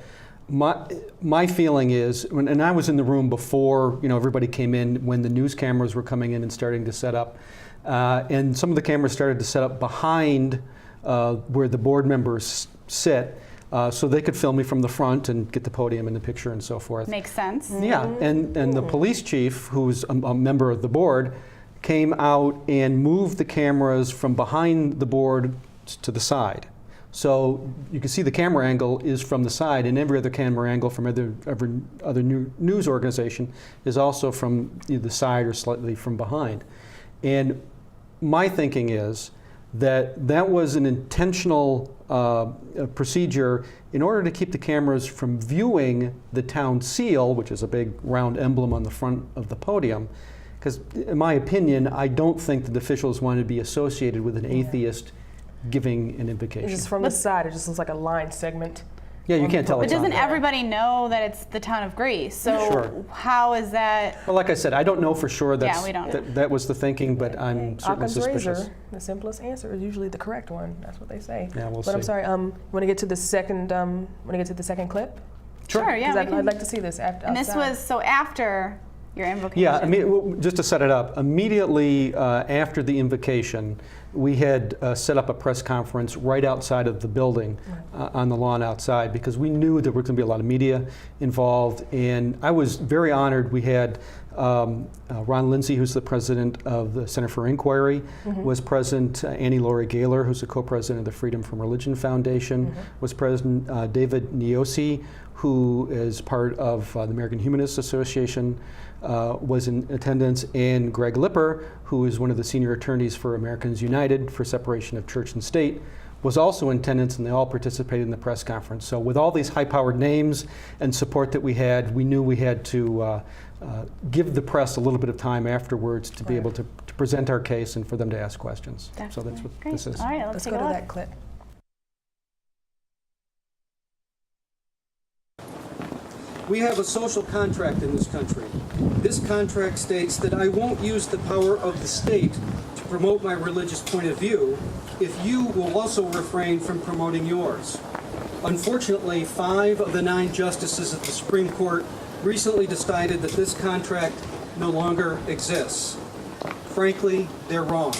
[SPEAKER 9] my feeling is, and I was in the room before everybody came in, when the news cameras were coming in and starting to set up, and some of the cameras started to set up behind where the board members sit, so they could film me from the front and get the podium in the picture and so forth.
[SPEAKER 3] Makes sense.
[SPEAKER 9] Yeah, and the police chief, who's a member of the board, came out and moved the cameras from behind the board to the side. So you can see the camera angle is from the side, and every other camera angle from every other news organization is also from either the side or slightly from behind. And my thinking is that was an intentional procedure in order to keep the cameras from viewing the town seal, which is a big round emblem on the front of the podium. Because in my opinion, I don't think that the officials wanted to be associated with an atheist giving an invocation.
[SPEAKER 4] It's just from the side, it just looks like a line segment.
[SPEAKER 9] Yeah, you can't tell
[SPEAKER 3] But
[SPEAKER 9] it's on
[SPEAKER 3] doesn't
[SPEAKER 9] there.
[SPEAKER 3] everybody know that it's the town of Greece? So
[SPEAKER 9] Sure.
[SPEAKER 3] how is that?
[SPEAKER 9] Well, like I said, I don't know for sure
[SPEAKER 3] we don't.
[SPEAKER 9] that was the thinking, but I'm certainly
[SPEAKER 4] Occam's
[SPEAKER 9] suspicious.
[SPEAKER 4] razor, the simplest answer is usually the correct one. That's what they say.
[SPEAKER 9] Yeah, we'll
[SPEAKER 4] But I'm
[SPEAKER 9] see.
[SPEAKER 4] sorry. Want to get to the second? Want to get to the second clip?
[SPEAKER 3] Sure, yeah.
[SPEAKER 4] 'Cause
[SPEAKER 3] we can-
[SPEAKER 4] I'd like to see this after.
[SPEAKER 3] and this was so after your invocation.
[SPEAKER 9] Yeah, I mean, just to set it up, immediately after the invocation, we had set up a press conference right outside of the building on the lawn outside, because we knew there was going to be a lot of media involved. And I was very honored. We had Ron Lindsay, who's the president of the Center for Inquiry, was present. Annie Laurie Gaylor, who's the co-president of the Freedom from Religion Foundation, was present. David Niosi, who is part of the American Humanist Association, was in attendance, and Greg Lipper, who is one of the senior attorneys for Americans United for separation of church and state, was also in attendance, and they all participated in the press conference. So with all these high-powered names and support that we had, we knew we had to give the press a little bit of time afterwards to be able to present our case and for them to ask questions.
[SPEAKER 3] Definitely.
[SPEAKER 9] So that's what
[SPEAKER 3] Great.
[SPEAKER 9] this is.
[SPEAKER 3] All right,
[SPEAKER 4] Let's
[SPEAKER 3] take
[SPEAKER 4] go
[SPEAKER 3] a
[SPEAKER 4] to
[SPEAKER 3] look.
[SPEAKER 4] that clip.
[SPEAKER 9] We have a social contract in this country. This contract states that I won't use the power of the state to promote my religious point of view if you will also refrain from promoting yours. Unfortunately, 5 of the 9 justices of the Supreme Court recently decided that this contract no longer exists. Frankly, they're wrong.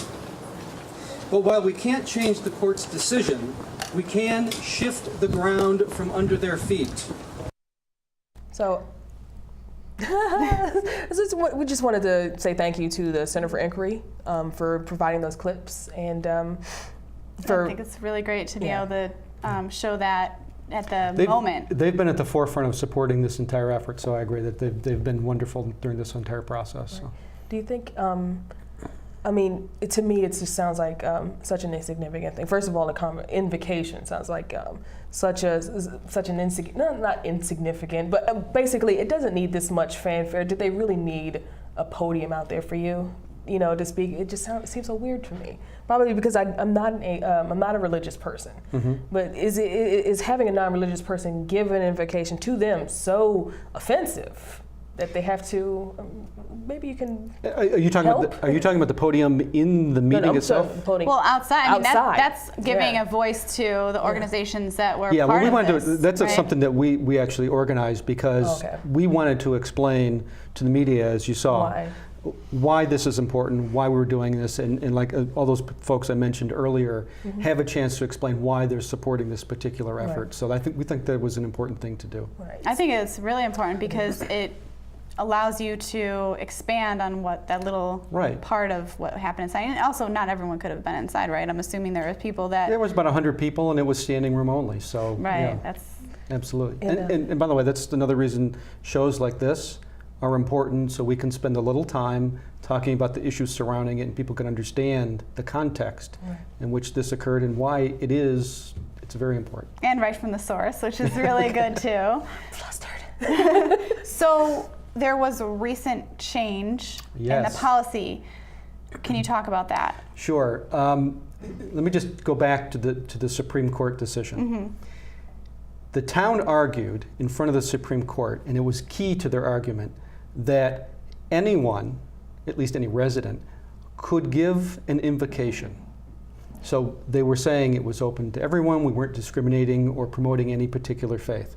[SPEAKER 9] But while we can't change the court's decision, we can shift the ground from under their feet.
[SPEAKER 4] So we just wanted to say thank you to the Center for Inquiry for providing those clips, and
[SPEAKER 3] I think it's really great to be able to show that at the moment.
[SPEAKER 9] They've been at the forefront of supporting this entire effort, so I agree that they've been wonderful during this entire process.
[SPEAKER 4] Right.
[SPEAKER 9] So.
[SPEAKER 4] Do you think, I mean, to me, it just sounds like such an insignificant thing. First of all, the invocation sounds like such an not insignificant, but basically it doesn't need this much fanfare. Did they really need a podium out there for you, to speak? It just seems so weird to me. Probably because I'm not a religious person. Mm-hmm. But is having a non-religious person give an invocation to them so offensive that they have to? Maybe you can.
[SPEAKER 9] Are you talking about the podium in the meeting itself?
[SPEAKER 3] Well, outside. I mean,
[SPEAKER 4] outside.
[SPEAKER 3] That's giving a voice to the organizations that were part
[SPEAKER 9] well, we
[SPEAKER 3] of
[SPEAKER 9] wanted
[SPEAKER 3] this.
[SPEAKER 9] to. That's
[SPEAKER 3] right?
[SPEAKER 9] something that we actually organized because we wanted to explain to the media, as you saw, why this is important, why we're doing this, and like all those folks I mentioned earlier, have a chance to explain why they're supporting this particular effort. Right. So we think that was an important thing to do.
[SPEAKER 4] Right.
[SPEAKER 3] I think it's really important because it allows you to expand on what that little part of what happened inside. And also, not everyone could have been inside, right? I'm assuming there were people that...
[SPEAKER 9] There was about 100 people, and it was standing room only, so...
[SPEAKER 3] Right, that's...
[SPEAKER 9] Absolutely. And by the way, that's another reason shows like this are important, so we can spend a little time talking about the issues surrounding it, and people can understand the context in which this occurred and why it's very important.
[SPEAKER 3] And right from the source, which is really good, too.
[SPEAKER 4] Flustered.
[SPEAKER 3] So... There was a recent change in the policy. Can you talk about that?
[SPEAKER 9] Sure. Let me just go back to the Supreme Court decision. Mm-hmm. The town argued in front of the Supreme Court, and it was key to their argument, that anyone, at least any resident, could give an invocation. So they were saying it was open to everyone. We weren't discriminating or promoting any particular faith.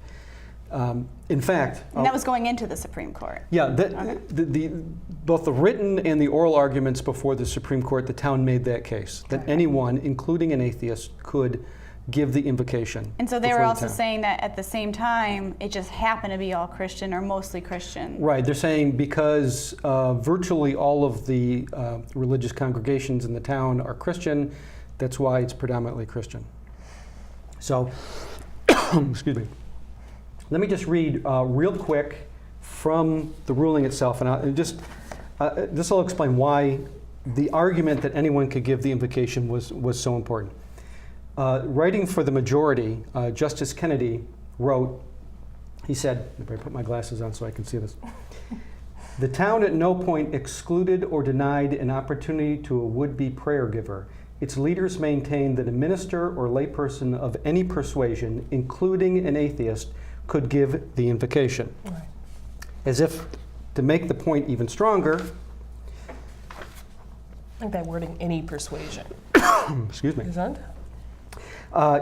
[SPEAKER 9] In fact,
[SPEAKER 3] and that was going into the Supreme Court.
[SPEAKER 9] Yeah, both the written and the oral arguments before the Supreme Court, the town made that case that anyone, including an atheist, could give the invocation.
[SPEAKER 3] And so they were also saying that at the same time, it just happened to be all Christian or mostly Christian.
[SPEAKER 9] Right. They're saying because virtually all of the religious congregations in the town are Christian, that's why it's predominantly Christian. So, excuse me. Let me just read real quick from the ruling itself, and this will explain why the argument that anyone could give the invocation was so important. Writing for the majority, Justice Kennedy wrote, he said, if I put my glasses on so I can see this, "The town at no point excluded or denied an opportunity to a would-be prayer giver. Its leaders maintained that a minister or layperson of any persuasion, including an atheist, could give the invocation." Right. As if to make the point even stronger.
[SPEAKER 4] I like that wording, any persuasion.
[SPEAKER 9] Excuse me.
[SPEAKER 4] Isn't?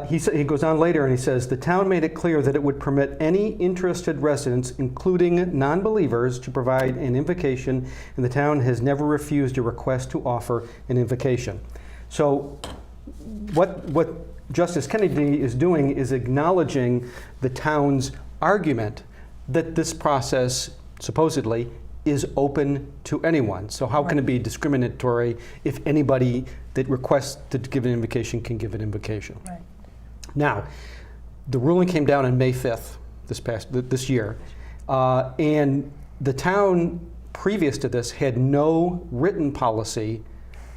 [SPEAKER 9] He goes on later and he says, "The town made it clear that it would permit any interested residents, including non-believers, to provide an invocation, and the town has never refused a request to offer an invocation." So what Justice Kennedy is doing is acknowledging the town's argument that this process, supposedly, is open to anyone. So how can it be discriminatory if anybody that requests to give an invocation can give an invocation?
[SPEAKER 4] Right.
[SPEAKER 9] Now, the ruling came down on May 5th, this year, and the town, previous to this, had no written policy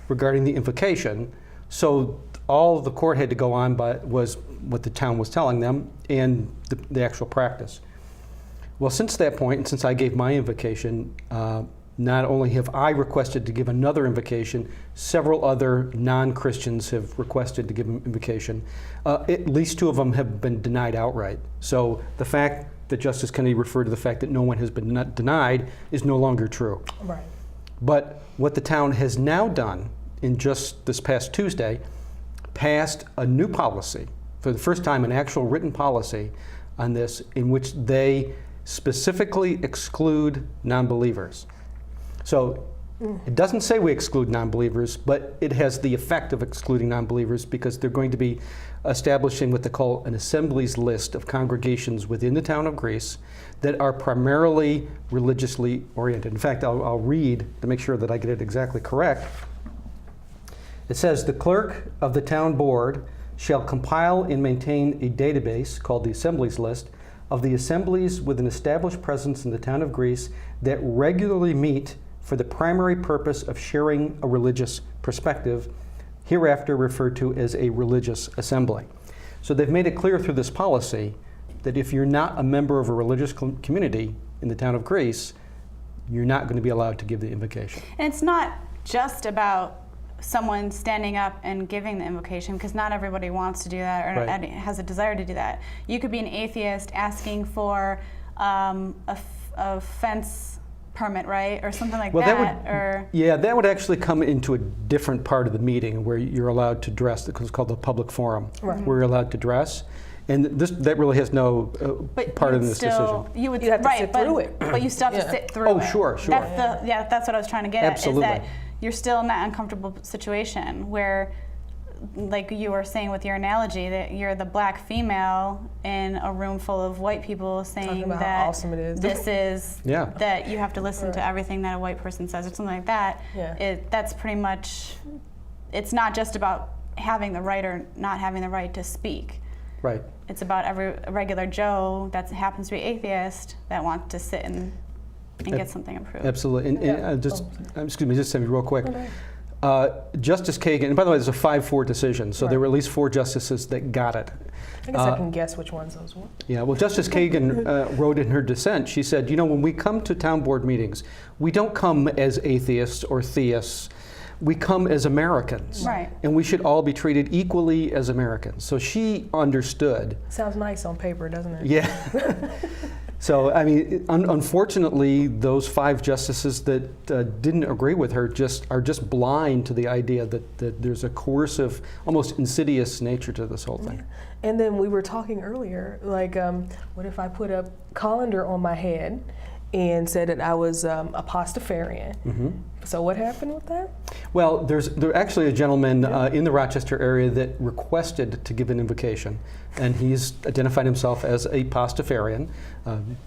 [SPEAKER 9] regarding the invocation, so all the court had to go on was what the town was telling them and the actual practice. Well, since that point, and since I gave my invocation, not only have I requested to give another invocation, several other non-Christians have requested to give an invocation. At least 2 of them have been denied outright. So the fact that Justice Kennedy referred to the fact that no one has been denied is no longer true.
[SPEAKER 4] Right.
[SPEAKER 9] But what the town has now done in just this past Tuesday, passed a new policy, for the first time an actual written policy on this, in which they specifically exclude non-believers. So it doesn't say we exclude non-believers, but it has the effect of excluding non-believers because they're going to be establishing what they call an assemblies list of congregations within the town of Greece that are primarily religiously oriented. In fact, I'll read to make sure that I get it exactly correct. It says, "The clerk of the town board shall compile and maintain a database called the Assemblies List of the assemblies with an established presence in the town of Greece that regularly meet for the primary purpose of sharing a religious perspective, hereafter referred to as a religious assembly. So they've made it clear through this policy that if you're not a member of a religious community in the town of Greece, you're not going to be allowed to give the invocation.
[SPEAKER 3] And it's not just about someone standing up and giving the invocation, because not everybody wants to do that or
[SPEAKER 9] Right.
[SPEAKER 3] has a desire to do that. You could be an atheist asking for a fence permit, right, or something like
[SPEAKER 9] Well, that would actually come into a different part of the meeting where you're allowed to dress. It's called the public forum, where you're allowed to dress, and that really has no part in this decision.
[SPEAKER 3] You'd
[SPEAKER 4] have to
[SPEAKER 3] right,
[SPEAKER 4] sit
[SPEAKER 3] but,
[SPEAKER 4] through it.
[SPEAKER 3] But you still have to sit through
[SPEAKER 9] Oh,
[SPEAKER 3] it.
[SPEAKER 9] sure.
[SPEAKER 3] That's what I was trying to get
[SPEAKER 9] Absolutely.
[SPEAKER 3] at. Is that you're still in that uncomfortable situation where, like you were saying with your analogy, that you're the black female in a room full of white people saying
[SPEAKER 4] about
[SPEAKER 3] that
[SPEAKER 4] how awesome it is.
[SPEAKER 3] this is
[SPEAKER 9] Yeah.
[SPEAKER 3] that you have to listen to everything that a white person says or something like that.
[SPEAKER 4] Yeah.
[SPEAKER 3] That's pretty much. It's not just about having the right or not having the right to speak.
[SPEAKER 9] Right.
[SPEAKER 3] It's about every regular Joe that happens to be atheist that wants to sit and get something approved.
[SPEAKER 9] Absolutely. And excuse me, just say real quick. Justice Kagan, and by the way, there's a 5-4 decision, so there were at least 4 justices that got it.
[SPEAKER 4] I guess I can guess which ones those were.
[SPEAKER 9] Yeah, well, Justice Kagan wrote in her dissent, she said, when we come to town board meetings, we don't come as atheists or theists. We come as Americans.
[SPEAKER 3] Right.
[SPEAKER 9] And we should all be treated equally as Americans. So she understood.
[SPEAKER 4] Sounds nice on paper, doesn't it?
[SPEAKER 9] Yeah. So, I mean, unfortunately, those 5 justices that didn't agree with her are just blind to the idea that there's a coercive, almost insidious nature to this whole thing.
[SPEAKER 4] And then we were talking earlier, like, what if I put a colander on my head and said that I was a pastafarian?
[SPEAKER 9] Mm-hmm.
[SPEAKER 4] So what happened with that?
[SPEAKER 9] Well, there's actually a gentleman in the Rochester area that requested to give an invocation, and he's identified himself as a pastafarian,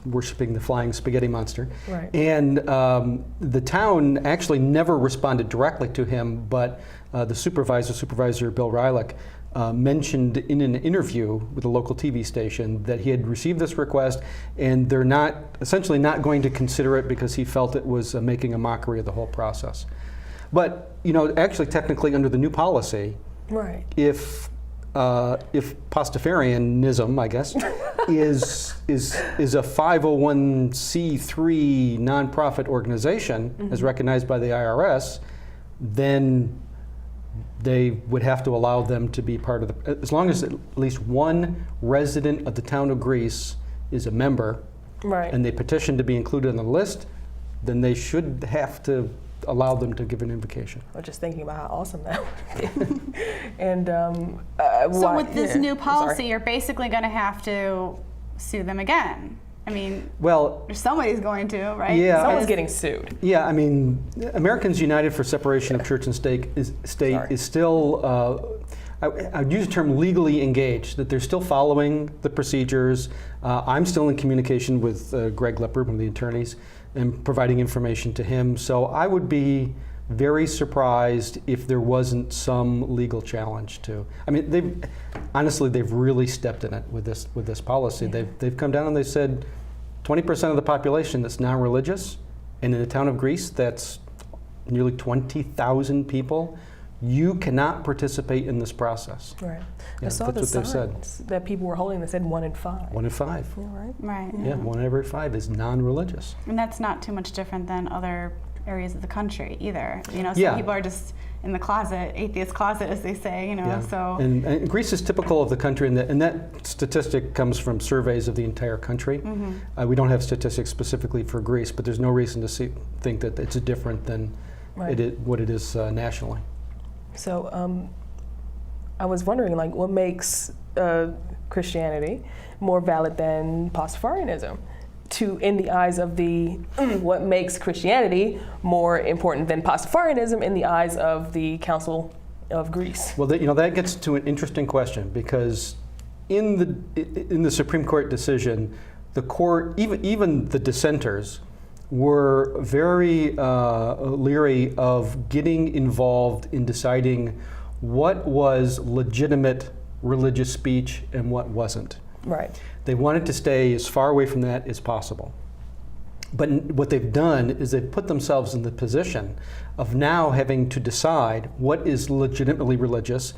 [SPEAKER 9] worshiping the flying spaghetti monster.
[SPEAKER 4] Right.
[SPEAKER 9] And the town actually never responded directly to him, but the Supervisor Bill Rylick, mentioned in an interview with a local TV station that he had received this request, and they're essentially not going to consider it because he felt it was making a mockery of the whole process. But actually, technically, under the new policy,
[SPEAKER 4] Right.
[SPEAKER 9] if pastafarianism, I guess, is a 501c3 nonprofit organization as recognized by the IRS, then they would have to allow them to be part of as long as at least one resident of the town of Greece is a member,
[SPEAKER 4] Right.
[SPEAKER 9] and they petition to be included on the list, then they should have to allow them to give an invocation.
[SPEAKER 4] I was just thinking about how awesome that would be. And
[SPEAKER 3] So with this new
[SPEAKER 4] I'm
[SPEAKER 3] policy,
[SPEAKER 4] sorry.
[SPEAKER 3] you're basically going to have to sue them again. I mean,
[SPEAKER 9] Well,
[SPEAKER 3] somebody's going to, right?
[SPEAKER 9] Yeah,
[SPEAKER 4] Someone's getting sued.
[SPEAKER 9] yeah, I mean, Americans United for Separation of Church and State is still, I'd use the term legally engaged, that they're still following the procedures. I'm still in communication with Greg Leopard, one of the attorneys, and providing information to him. So I would be very surprised if there wasn't some legal challenge to. I mean, they've really stepped in it with this policy.
[SPEAKER 4] Yeah.
[SPEAKER 9] They've come down and they said 20% of the population that's non-religious, and in the town of Greece, that's nearly 20,000 people. You cannot participate in this process.
[SPEAKER 4] Right.
[SPEAKER 9] Yeah,
[SPEAKER 4] I saw
[SPEAKER 9] that's
[SPEAKER 4] the
[SPEAKER 9] what they've said.
[SPEAKER 4] signs that people were holding that said 1 in 5.
[SPEAKER 9] 1 in 5.
[SPEAKER 4] Yeah, right.
[SPEAKER 3] Right.
[SPEAKER 9] Yeah, 1 in every 5 is non-religious.
[SPEAKER 3] And that's not too much different than other areas of the country either. Some
[SPEAKER 9] Yeah.
[SPEAKER 3] people are just in the closet, atheist closet, as they say.
[SPEAKER 9] Yeah.
[SPEAKER 3] So.
[SPEAKER 9] And Greece is typical of the country, and that statistic comes from surveys of the entire country.
[SPEAKER 3] Mm-hmm.
[SPEAKER 9] We don't have statistics specifically for Greece, but there's no reason to think that it's different than
[SPEAKER 4] Right.
[SPEAKER 9] what it is nationally.
[SPEAKER 4] So I was wondering, like, what makes Christianity more valid than Pastafarianism? In the eyes of what makes Christianity more important than Pastafarianism in the eyes of the Council of Greece?
[SPEAKER 9] Well, that gets to an interesting question, because in the Supreme Court decision, the court, even the dissenters, were very leery of getting involved in deciding what was legitimate religious speech and what wasn't.
[SPEAKER 4] Right.
[SPEAKER 9] They wanted to stay as far away from that as possible. But what they've done is they've put themselves in the position of now having to decide what is legitimately religious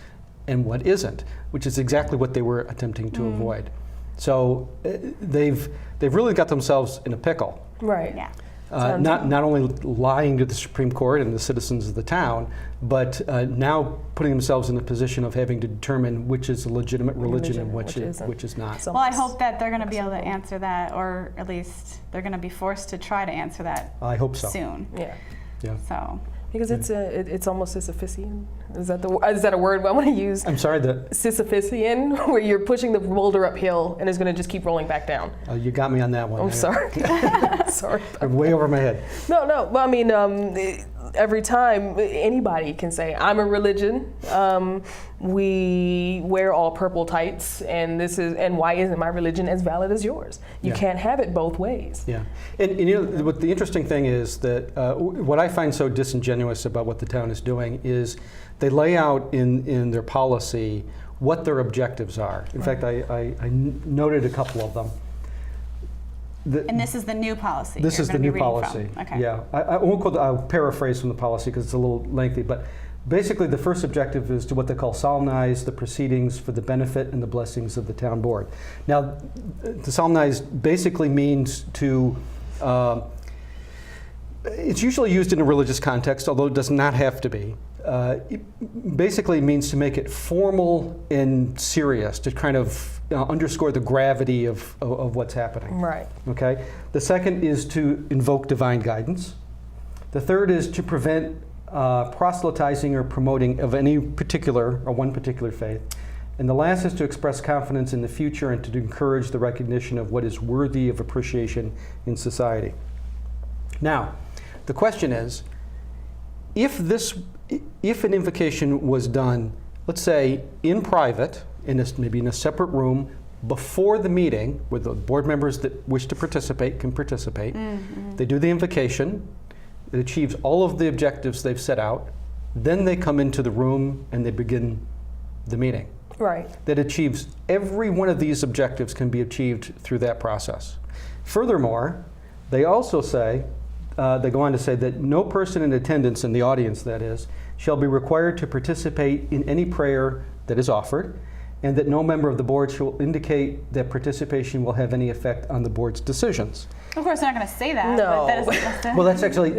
[SPEAKER 9] and what isn't, which is exactly what they were attempting to avoid. So they've really got themselves in a pickle.
[SPEAKER 4] Right.
[SPEAKER 3] Yeah.
[SPEAKER 9] Not only lying to the Supreme Court and the citizens of the town, but now putting themselves in the position of having to determine which is a legitimate religion and which is not.
[SPEAKER 3] Well, I hope that they're going to be able to answer that, or at least they're going to be forced to try to answer that.
[SPEAKER 9] I hope so.
[SPEAKER 3] Soon.
[SPEAKER 4] Yeah.
[SPEAKER 9] Yeah.
[SPEAKER 3] So.
[SPEAKER 4] Because it's almost Sisyphean. Is that a word I want to use?
[SPEAKER 9] I'm sorry,
[SPEAKER 4] Sisyphean, where you're pushing the boulder uphill and it's going to just keep rolling back down.
[SPEAKER 9] You got me on that one.
[SPEAKER 4] I'm sorry. Sorry.
[SPEAKER 9] I'm way over my head.
[SPEAKER 4] No. Well, I mean, every time anybody can say, "I'm a religion." We wear all purple tights, and why isn't my religion as valid as yours? You can't have it both ways.
[SPEAKER 9] Yeah, and you know what the interesting thing is that what I find so disingenuous about what the town is doing is they lay out in their policy what their objectives are. In fact, I noted a couple of them.
[SPEAKER 3] And this is the new policy.
[SPEAKER 9] This is the new policy.
[SPEAKER 3] Okay.
[SPEAKER 9] Yeah, I won't quote. I'll paraphrase from the policy because it's a little lengthy, but. Basically, the first objective is to what they call solemnize the proceedings for the benefit and the blessings of the town board. Now, to solemnize basically means to, it's usually used in a religious context, although it does not have to be. It basically means to make it formal and serious, to kind of underscore the gravity of what's happening.
[SPEAKER 4] Right.
[SPEAKER 9] Okay. The second is to invoke divine guidance. The third is to prevent proselytizing or promoting of any particular or one particular faith. And the last is to express confidence in the future and to encourage the recognition of what is worthy of appreciation in society. Now, the question is, if an invocation was done, let's say in private, maybe in a separate room, before the meeting, where the board members that wish to participate can participate, they do the invocation, it achieves all of the objectives they've set out, then they come into the room and they begin the meeting.
[SPEAKER 4] Right.
[SPEAKER 9] That achieves every one of these objectives can be achieved through that process. Furthermore, they also say, they go on to say that no person in attendance, in the audience that is, shall be required to participate in any prayer that is offered, and that no member of the board shall indicate that participation will have any effect on the board's decisions.
[SPEAKER 3] Of course, they're not going to say that.
[SPEAKER 4] No.
[SPEAKER 3] But that is
[SPEAKER 9] Well, that's actually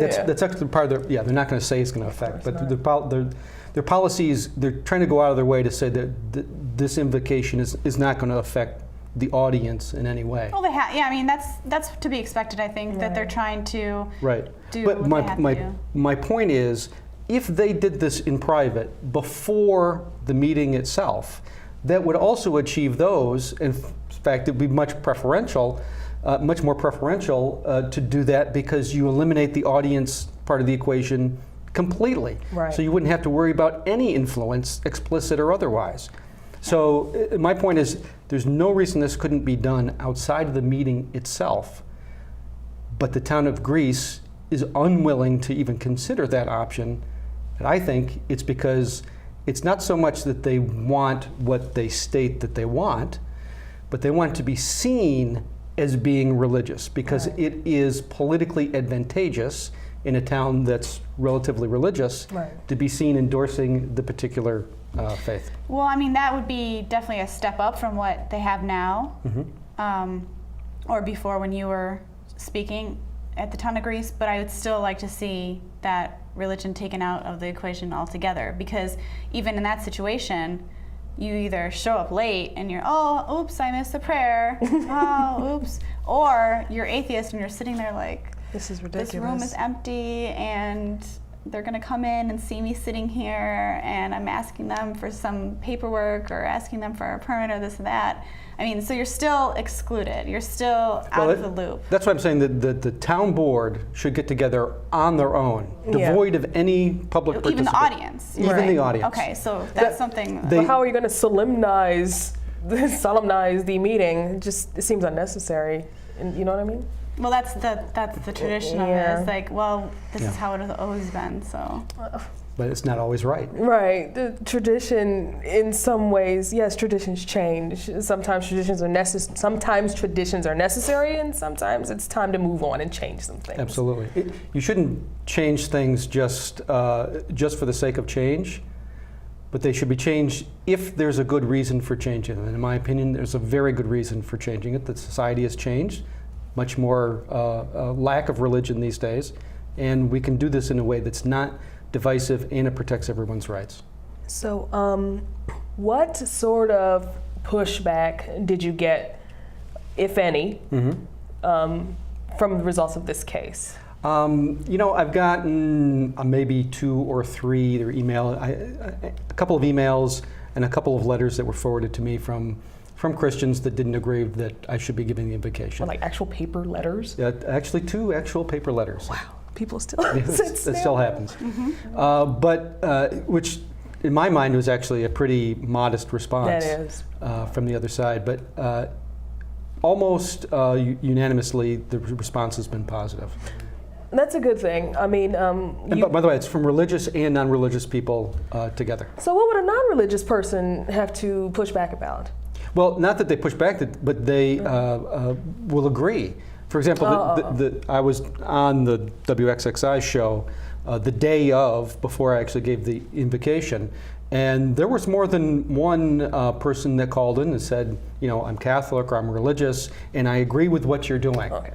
[SPEAKER 9] part of their. They're not going to say it's going to affect, but their policies. They're trying to go out of their way to say that this invocation is not going to affect the audience in any way.
[SPEAKER 3] Well, I mean, that's to be expected. I think that they're trying to do
[SPEAKER 9] But
[SPEAKER 3] what they have to do.
[SPEAKER 9] my point is, if they did this in private before the meeting itself, that would also achieve those. In fact, it would be much more preferential to do that because you eliminate the audience part of the equation completely.
[SPEAKER 4] Right.
[SPEAKER 9] So you wouldn't have to worry about any influence, explicit or otherwise. So my point is, there's no reason this couldn't be done outside of the meeting itself, but the town of Greece is unwilling to even consider that option. And I think it's because it's not so much that they want what they state that they want, but they want to be seen as being religious because it is politically advantageous in a town that's relatively religious to be seen endorsing the particular faith.
[SPEAKER 3] Well, I mean, that would be definitely a step up from what they have now, or before when you were speaking at the town of Greece, but I would still like to see that religion taken out of the equation altogether, because even in that situation, you either show up late and you're, oh, oops, I missed the prayer, oh, oops, or you're atheist and you're sitting there like,
[SPEAKER 4] this is ridiculous.
[SPEAKER 3] This room is empty and they're gonna come in and see me sitting here and I'm asking them for some paperwork or asking them for a permit or this and that. I mean, so you're still excluded. You're still out of the loop.
[SPEAKER 9] That's why I'm saying that the town board should get together on their own, devoid of any public participation.
[SPEAKER 3] Even the audience.
[SPEAKER 9] Even the audience.
[SPEAKER 3] Okay, so that's something.
[SPEAKER 4] But how are you going to solemnize the meeting? It seems unnecessary. You know what I mean?
[SPEAKER 3] Well, that's the tradition of it. It's like, well, this is how it has always been. So.
[SPEAKER 9] but it's not always right.
[SPEAKER 4] Right. The tradition, in some ways, yes, traditions change. Sometimes traditions are necessary, and sometimes it's time to move on and change some things.
[SPEAKER 9] Absolutely. You shouldn't change things just for the sake of change, but they should be changed if there's a good reason for changing them. And in my opinion, there's a very good reason for changing it. That society has changed, much more lack of religion these days, and we can do this in a way that's not divisive and it protects everyone's rights.
[SPEAKER 4] So, what sort of pushback did you get, if any, from the results of this case?
[SPEAKER 9] I've gotten maybe 2 or 3 either a couple of emails and a couple of letters that were forwarded to me from Christians that didn't agree that I should be giving the invocation.
[SPEAKER 4] Like actual paper letters?
[SPEAKER 9] Yeah, actually 2 actual paper letters.
[SPEAKER 4] Wow, people still.
[SPEAKER 9] That still happens. Which in my mind was actually a pretty modest response.
[SPEAKER 4] That is.
[SPEAKER 9] From the other side, but almost unanimously the response has been positive.
[SPEAKER 4] That's a good thing. I mean,
[SPEAKER 9] and by the way, it's from religious and non-religious people together.
[SPEAKER 4] So what would a non-religious person have to push back about?
[SPEAKER 9] Well, not that they push back, but they will agree. For example, I was on the WXXI show the day before I actually gave the invocation, and there was more than one person that called in and said, I'm Catholic or I'm religious, and I agree with what you're doing.
[SPEAKER 4] Okay.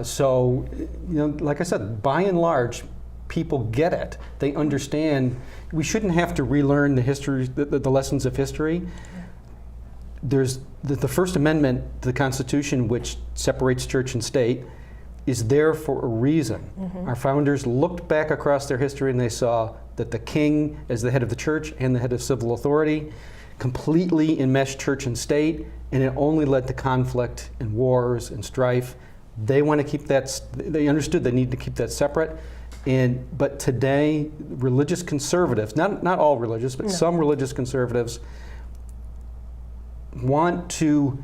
[SPEAKER 9] So, like I said, by and large, people get it. They understand. We shouldn't have to relearn the history, the lessons of history. There's the First Amendment to the Constitution, which separates church and state, is there for a reason. Our founders looked back across their history and they saw that the king, as the head of the church and the head of civil authority, completely enmeshed church and state, and it only led to conflict and wars and strife. They want to keep that. They understood they need to keep that separate. But today, religious conservatives, not all religious, but some religious conservatives, want to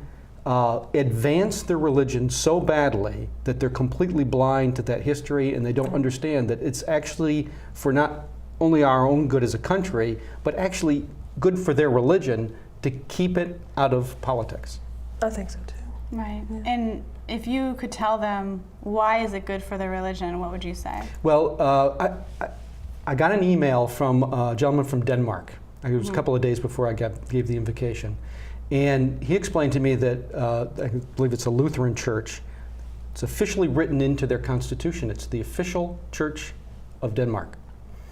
[SPEAKER 9] advance their religion so badly that they're completely blind to that history, and they don't understand that it's actually for not only our own good as a country, but actually good for their religion to keep it out of politics.
[SPEAKER 4] I think so too.
[SPEAKER 3] Right. Yeah. And if you could tell them why is it good for their religion, what would you say?
[SPEAKER 9] Well, I got an email from a gentleman from Denmark. It was a couple of days before I gave the invocation. And he explained to me that I believe it's a Lutheran church. It's officially written into their constitution. It's the official church of Denmark.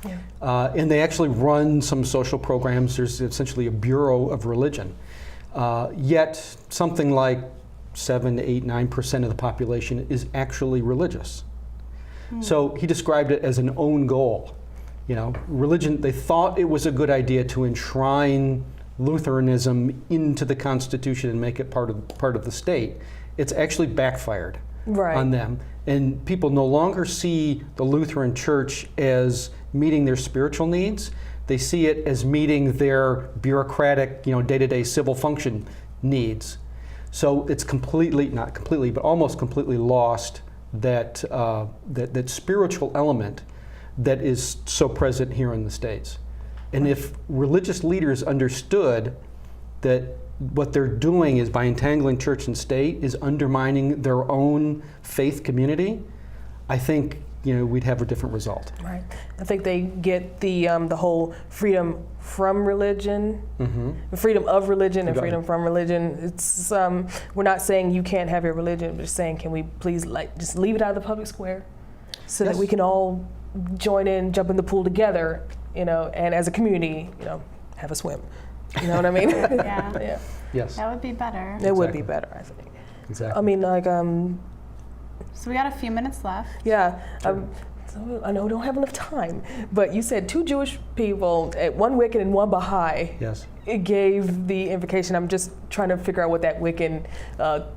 [SPEAKER 9] Yeah. And they actually run some social programs. There's essentially a bureau of religion. Yet something like 7, 8, 9% of the population is actually religious. So he described it as an own goal. Religion, they thought it was a good idea to enshrine Lutheranism into the Constitution and make it part of the state. It's actually backfired on them. And people no longer see the Lutheran Church as meeting their spiritual needs. They see it as meeting their bureaucratic, day-to-day civil function needs. So it's completely, not completely, but almost completely lost that spiritual element that is so present here in the States. And if religious leaders understood that what they're doing is by entangling church and state is undermining their own faith community, I think we'd have a different result.
[SPEAKER 4] Right. I think they get the whole freedom from religion, freedom of religion, and freedom from religion. It's we're not saying you can't have your religion, but just saying, can we please just leave it out of the public square, so that we can all join in, jump in the pool together, and as a community, have a swim. You know what I mean?
[SPEAKER 3] Yeah.
[SPEAKER 9] Yes.
[SPEAKER 3] That would be better.
[SPEAKER 4] It would be better, I think.
[SPEAKER 9] Exactly.
[SPEAKER 4] I mean,
[SPEAKER 3] so we got a few minutes left.
[SPEAKER 4] Yeah. So I know we don't have enough time, but you said 2 Jewish people, one Wiccan and one Baha'i, gave the invocation. I'm just trying to figure out what that Wiccan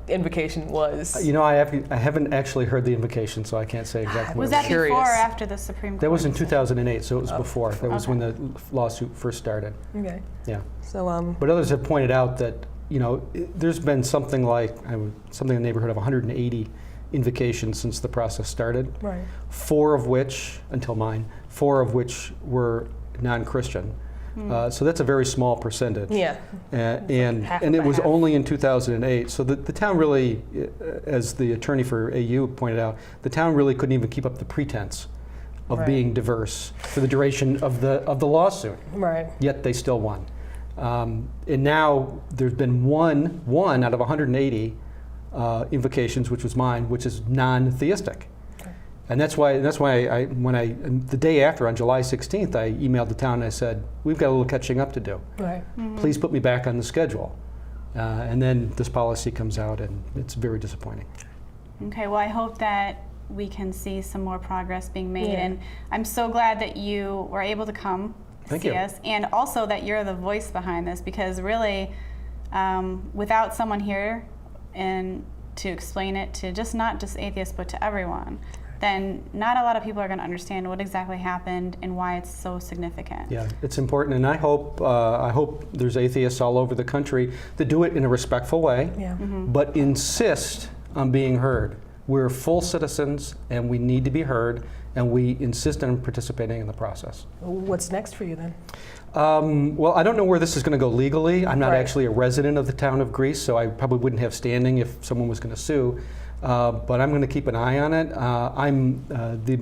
[SPEAKER 4] invocation was.
[SPEAKER 9] I haven't actually heard the invocation, so I can't say exactly.
[SPEAKER 3] Was that before or after the Supreme Court?
[SPEAKER 9] That was in 2008, so it was before. That was when the lawsuit first started.
[SPEAKER 4] Okay.
[SPEAKER 9] Yeah.
[SPEAKER 4] So.
[SPEAKER 9] But others have pointed out that there's been something in the neighborhood of 180 invocations since the process started.
[SPEAKER 4] Right.
[SPEAKER 9] 4 of which, until mine, 4 of which were non-Christian. So that's a very small percentage.
[SPEAKER 4] Yeah.
[SPEAKER 9] And
[SPEAKER 4] half
[SPEAKER 9] it
[SPEAKER 4] by
[SPEAKER 9] was
[SPEAKER 4] half.
[SPEAKER 9] only in 2008. So the town really, as the attorney for AU pointed out, the town really couldn't even keep up the pretense of
[SPEAKER 4] Right.
[SPEAKER 9] being diverse for the duration of the lawsuit.
[SPEAKER 4] Right.
[SPEAKER 9] Yet they still won. And now there's been one out of 180 invocations, which was mine, which is non-theistic. And that's why the day after, on July 16th, I emailed the town and I said, we've got a little catching up to do.
[SPEAKER 4] Right.
[SPEAKER 9] Please put me back on the schedule. And then this policy comes out, and it's very disappointing.
[SPEAKER 3] Okay, well, I hope that we can see some more progress being made.
[SPEAKER 4] Yeah.
[SPEAKER 3] And I'm so glad that you were able to come
[SPEAKER 9] Thank
[SPEAKER 3] see
[SPEAKER 9] you.
[SPEAKER 3] us, and also that you're the voice behind this, because really, without someone here and to explain it to not just atheists, but to everyone, then not a lot of people are going to understand what exactly happened and why it's so significant.
[SPEAKER 9] Yeah, it's important, and I hope there's atheists all over the country that do it in a respectful way,
[SPEAKER 4] Yeah.
[SPEAKER 9] but insist on being heard. We're full citizens, and we need to be heard, and we insist on participating in the process.
[SPEAKER 4] What's next for you then?
[SPEAKER 9] Well, I don't know where this is going to go legally. I'm not
[SPEAKER 4] Right.
[SPEAKER 9] actually a resident of the town of Greece, so I probably wouldn't have standing if someone was going to sue. But I'm going to keep an eye on it. I'm the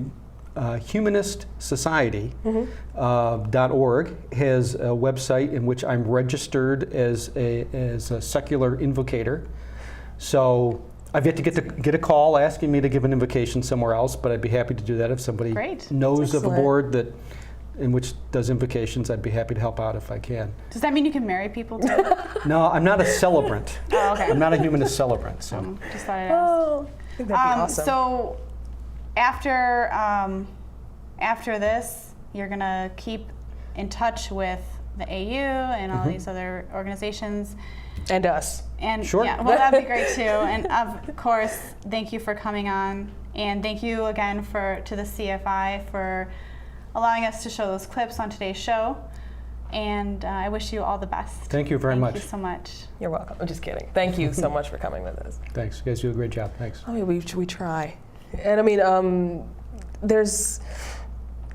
[SPEAKER 9] Humanist Society .org has a website in which I'm registered as a secular invocator. So I've yet to get a call asking me to give an invocation somewhere else, but I'd be happy to do that if somebody
[SPEAKER 3] Great.
[SPEAKER 9] knows of a
[SPEAKER 4] Excellent.
[SPEAKER 9] board in which does invocations. I'd be happy to help out if I can.
[SPEAKER 3] Does that mean you can marry people too?
[SPEAKER 9] No, I'm not a celebrant.
[SPEAKER 3] Oh, okay.
[SPEAKER 9] I'm not a humanist celebrant. So.
[SPEAKER 3] Just thought I'd ask.
[SPEAKER 4] Oh, I think that'd be awesome.
[SPEAKER 3] So after this, you're gonna keep in touch with the AU and all these other organizations.
[SPEAKER 4] And us.
[SPEAKER 3] And
[SPEAKER 9] Sure.
[SPEAKER 3] yeah, well, that'd be great too. And of course, thank you for coming on, and thank you again to the CFI for allowing us to show those clips on today's show. And I wish you all the best.
[SPEAKER 9] Thank you very much.
[SPEAKER 3] Thank you so much.
[SPEAKER 4] You're welcome. I'm just kidding. Thank you so much for coming with us.
[SPEAKER 9] Thanks. You guys do a great job. Thanks.
[SPEAKER 4] I mean, we try. And I mean, there's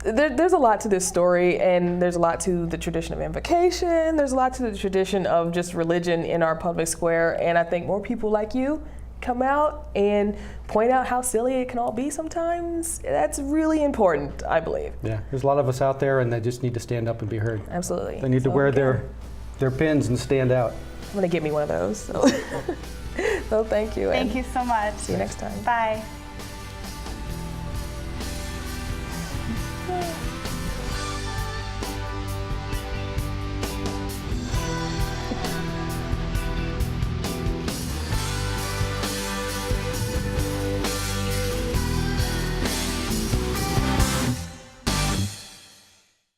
[SPEAKER 4] a lot to this story, and there's a lot to the tradition of invocation. There's a lot to the tradition of just religion in our public square. And I think more people like you come out and point out how silly it can all be sometimes. That's really important, I believe.
[SPEAKER 9] Yeah, there's a lot of us out there, and they just need to stand up and be heard.
[SPEAKER 4] Absolutely.
[SPEAKER 9] They need to wear their pins and stand out.
[SPEAKER 4] I'm gonna get me one of those. So, so thank you.
[SPEAKER 3] Thank you so much.
[SPEAKER 4] See you next time.
[SPEAKER 3] Bye.